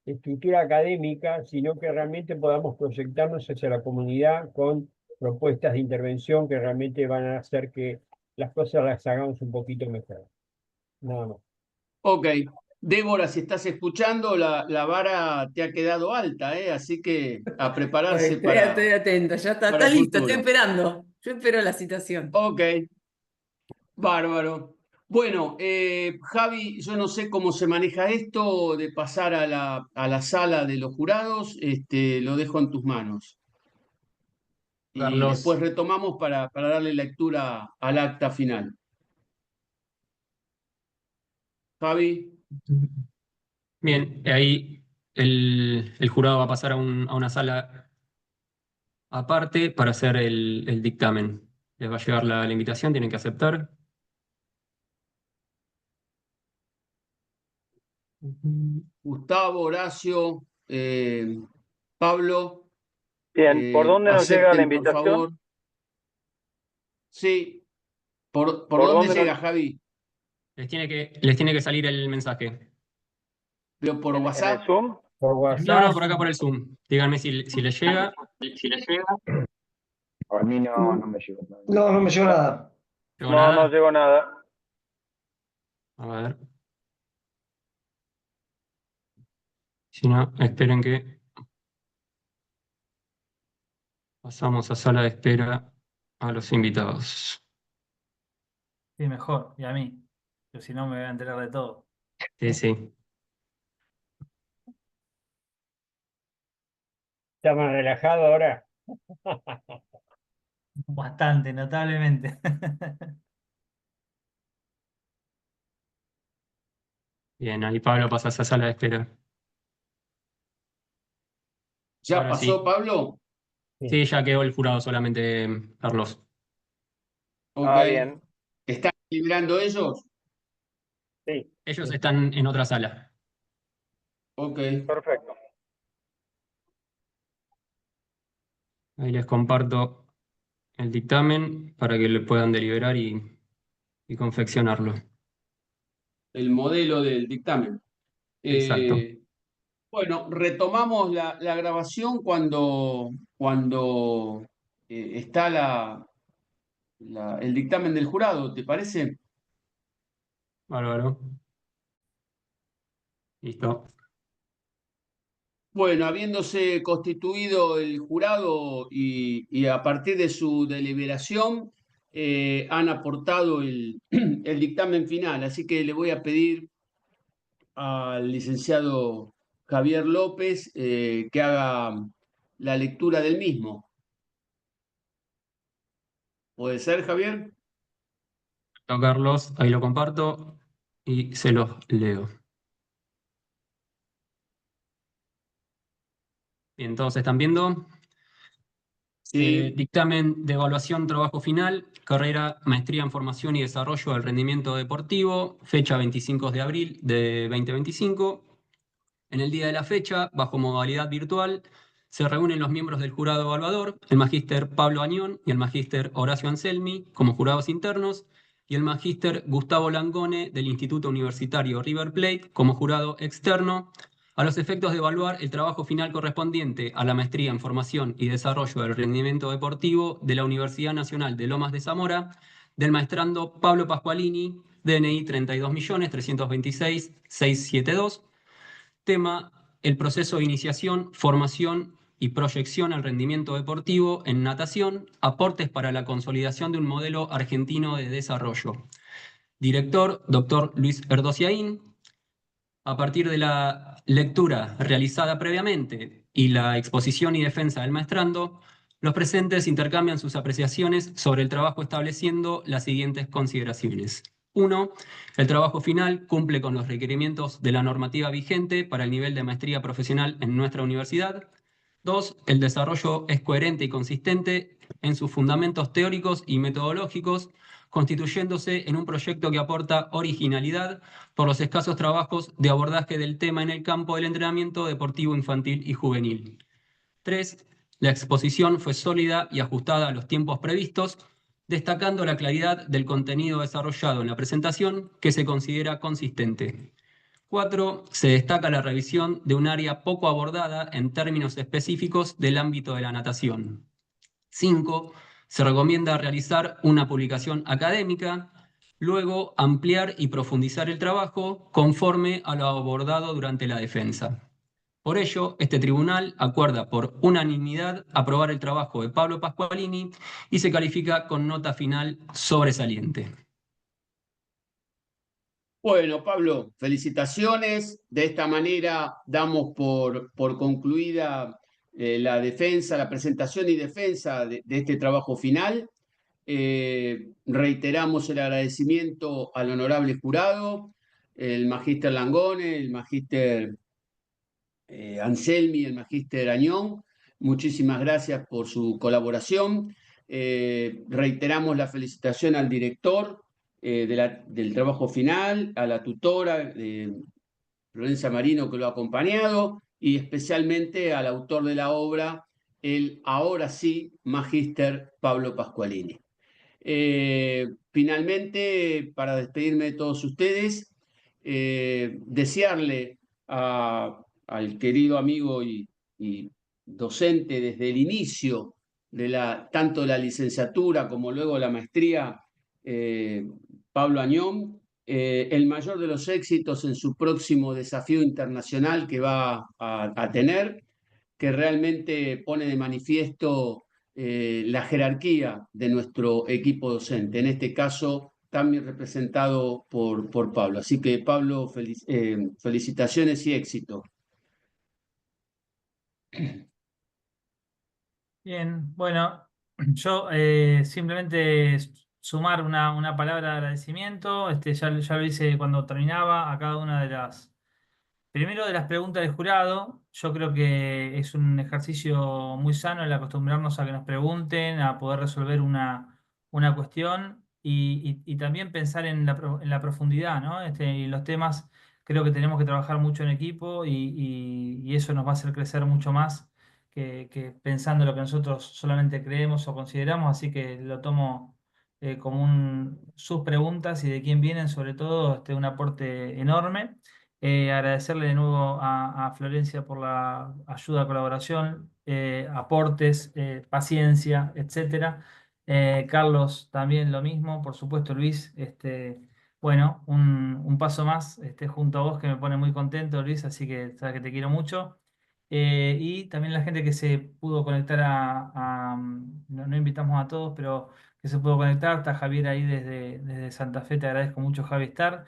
estructura académica, sino que realmente podamos proyectarnos hacia la comunidad con propuestas de intervención que realmente van a hacer que las cosas las hagamos un poquito mejor. Nada más. ok. Débora, si estás escuchando, la vara te ha quedado alta, ¿eh? Así que a prepararse Estoy atenta, ya está, para está el listo, estoy futuro. esperando. Yo espero la citación. Ok, bárbaro. Bueno, Javi, yo no sé cómo se maneja esto de pasar a la sala de los jurados, lo dejo en tus manos. Y después Carlos. retomamos para darle lectura al acta final. Javi. Bien, ahí el jurado va a pasar a una sala aparte para hacer el dictamen. Les va a llegar la invitación, tienen que aceptar. Gustavo, Horacio, Pablo, Bien, ¿por dónde nos llega la acepten por invitación? favor. Sí, ¿por ¿Por dónde dónde llega, nos... Javi? Les tiene que salir el mensaje. ¿Veo por en el WhatsApp? Zoom? Por No, WhatsApp, no, por acá por el Zoom. Díganme si les llega. A mí no, Mm, no me llegó todavía. No, no me llegó nada. ¿Llegó No, no nada? llegó nada. A ver. Si no, esperen que pasamos a sala de espera a los invitados. Sí, mejor, y a mí. Pero si no me voy a enterar de todo. Sí, sí. está más relajado ahora. Bastante, notablemente. Bien, ahí Pablo pasa a esa sala de espera. ¿Ya Ahora pasó, sí. Pablo? Sí, Sí, ya quedó el jurado solamente, Carlos. Ok. Ah, bien, ¿Están librando ellos? sí. Ellos están en otra sala. Ok. perfecto. Ahí les comparto el dictamen para que le puedan deliberar y confeccionarlo. El modelo del dictamen. Exacto. Bueno, retomamos la grabación cuando está el dictamen del jurado, ¿te parece? Bárbaro. Listo. Bueno, habiéndose constituido el jurado y a partir de su deliberación han aportado el dictamen final, así que le voy a pedir al licenciado Javier López que haga la lectura del mismo. ¿Puede ser, Javier? Carlos, ahí lo comparto y se los leo. Bien, todos están viendo. Sí. Dictamen de evaluación, trabajo final, carrera, maestría en formación y desarrollo del rendimiento deportivo, fecha 25 de abril de 2025. En el día de la fecha, bajo modalidad virtual, se reúnen los miembros del jurado evaluador, el magíster Pablo Añón y el magíster Horacio Anselmi como jurados internos, y el magíster Gustavo Langone del Instituto Universitario River Plate como jurado externo, a los efectos de evaluar el trabajo final correspondiente a la maestría en formación y desarrollo del rendimiento deportivo de la Universidad Nacional de Lomas de Zamora, del maestrando Pablo Pascualini, DNI 32.326.672. Tema: el proceso de iniciación, formación y proyección al rendimiento deportivo en natación, aportes para la consolidación de un modelo argentino de desarrollo. Director, doctor Luis Erdociaín. A partir de la lectura realizada previamente y la exposición y defensa del maestrando, los presentes intercambian sus apreciaciones sobre el trabajo estableciendo las siguientes consideraciones. 1. El trabajo final cumple con los requerimientos de la normativa vigente para el nivel de maestría profesional en nuestra universidad. 2. El desarrollo es coherente y consistente en sus fundamentos teóricos y metodológicos constituyéndose en un proyecto que aporta originalidad por los escasos trabajos de abordaje del tema en el campo del entrenamiento deportivo infantil y juvenil. 3. La exposición fue sólida y ajustada a los tiempos previstos, destacando la claridad del contenido desarrollado en la presentación, que se considera consistente. 4. Se destaca la revisión de un área poco abordada en términos específicos del ámbito de la natación. 5. Se recomienda realizar una publicación académica, luego ampliar y profundizar el trabajo conforme a lo abordado durante la defensa. Por ello, este tribunal acuerda por unanimidad aprobar el trabajo de Pablo Pasqualini y se califica con nota final sobresaliente. Bueno, Pablo, felicitaciones. De esta manera damos por concluida la defensa, la presentación y defensa de este trabajo final. Reiteramos el agradecimiento al honorable jurado, el magíster Langone, el magíster Anselmi, el magíster Añón. Muchísimas gracias por su colaboración. Reiteramos la felicitación al director del trabajo final, a la tutora, Florencia Marino, que lo ha acompañado, y especialmente al autor de la obra, el ahora sí magíster Pablo Pasqualini. Finalmente, para despedirme de todos ustedes, desearle al querido amigo y docente desde el inicio de tanto la licenciatura como luego la maestría, Pablo Añón, el mayor de los éxitos en su próximo desafío internacional que va a tener, que realmente pone de manifiesto la jerarquía de nuestro equipo docente, en este caso también representado por Pablo. Así que, Pablo, felicitaciones y éxito. Bien, bueno, yo simplemente sumar una palabra de agradecimiento. Ya lo hice cuando terminaba a cada una de las, primero de las preguntas del jurado. Yo creo que es un ejercicio muy sano el acostumbrarnos a que nos pregunten, a poder resolver una cuestión y también pensar en la profundidad, ¿no? Y los temas, creo que tenemos que trabajar mucho en equipo y eso nos va a hacer crecer mucho más que pensando en lo que nosotros solamente creemos o consideramos. Así que lo tomo como sus preguntas y de quién vienen, sobre todo, un aporte enorme. Agradecerle de nuevo a Florencia por la ayuda, colaboración, aportes, paciencia, etcétera. Carlos también lo mismo, por supuesto, Luis. Bueno, un paso más junto a vos, que me pone muy contento, Luis, así que sabes que te quiero mucho. Y también la gente que se pudo conectar no invitamos a todos, pero que se pudo conectar. Está Javier ahí desde Santa Fe, te agradezco mucho, Javi, estar.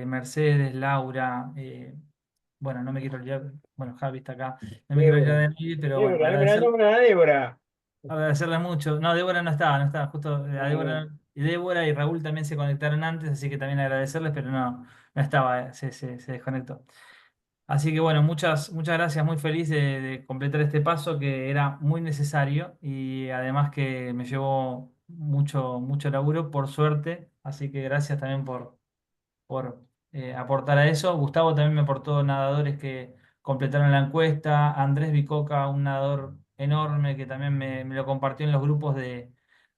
Mercedes, Laura, bueno, no me quiero olvidar, bueno, Javi está acá, no me quiero olvidar de nadie, pero bueno, Débora. agradecerle mucho. No, Débora no estaba, justo a Débora y Raúl también se conectaron antes, así que también agradecerles, pero no estaba, se desconectó. Así que bueno, muchas gracias, muy feliz de completar este paso que era muy necesario y además que me llevó mucho laburo, por suerte, así que gracias también por aportar a eso. Gustavo también me aportó nadadores que completaron la encuesta. Andrés Bicoca, un nadador enorme que también me lo compartió en los grupos de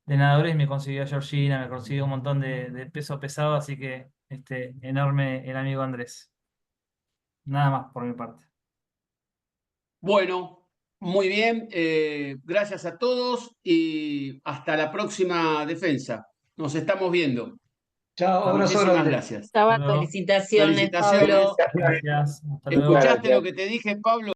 nadadores. Me consiguió a Georgina, me consiguió un montón de peso pesado, así que enorme el amigo Andrés. Nada más por mi parte. Bueno, muy bien. Gracias a todos y hasta la próxima defensa. Nos estamos viendo. Chao, abrazo Muchísimas grande. gracias. Felicitaciones, Felicitaciones. Pablo. Gracias. Hasta luego. ¿Escuchaste lo que te dije, Pablo?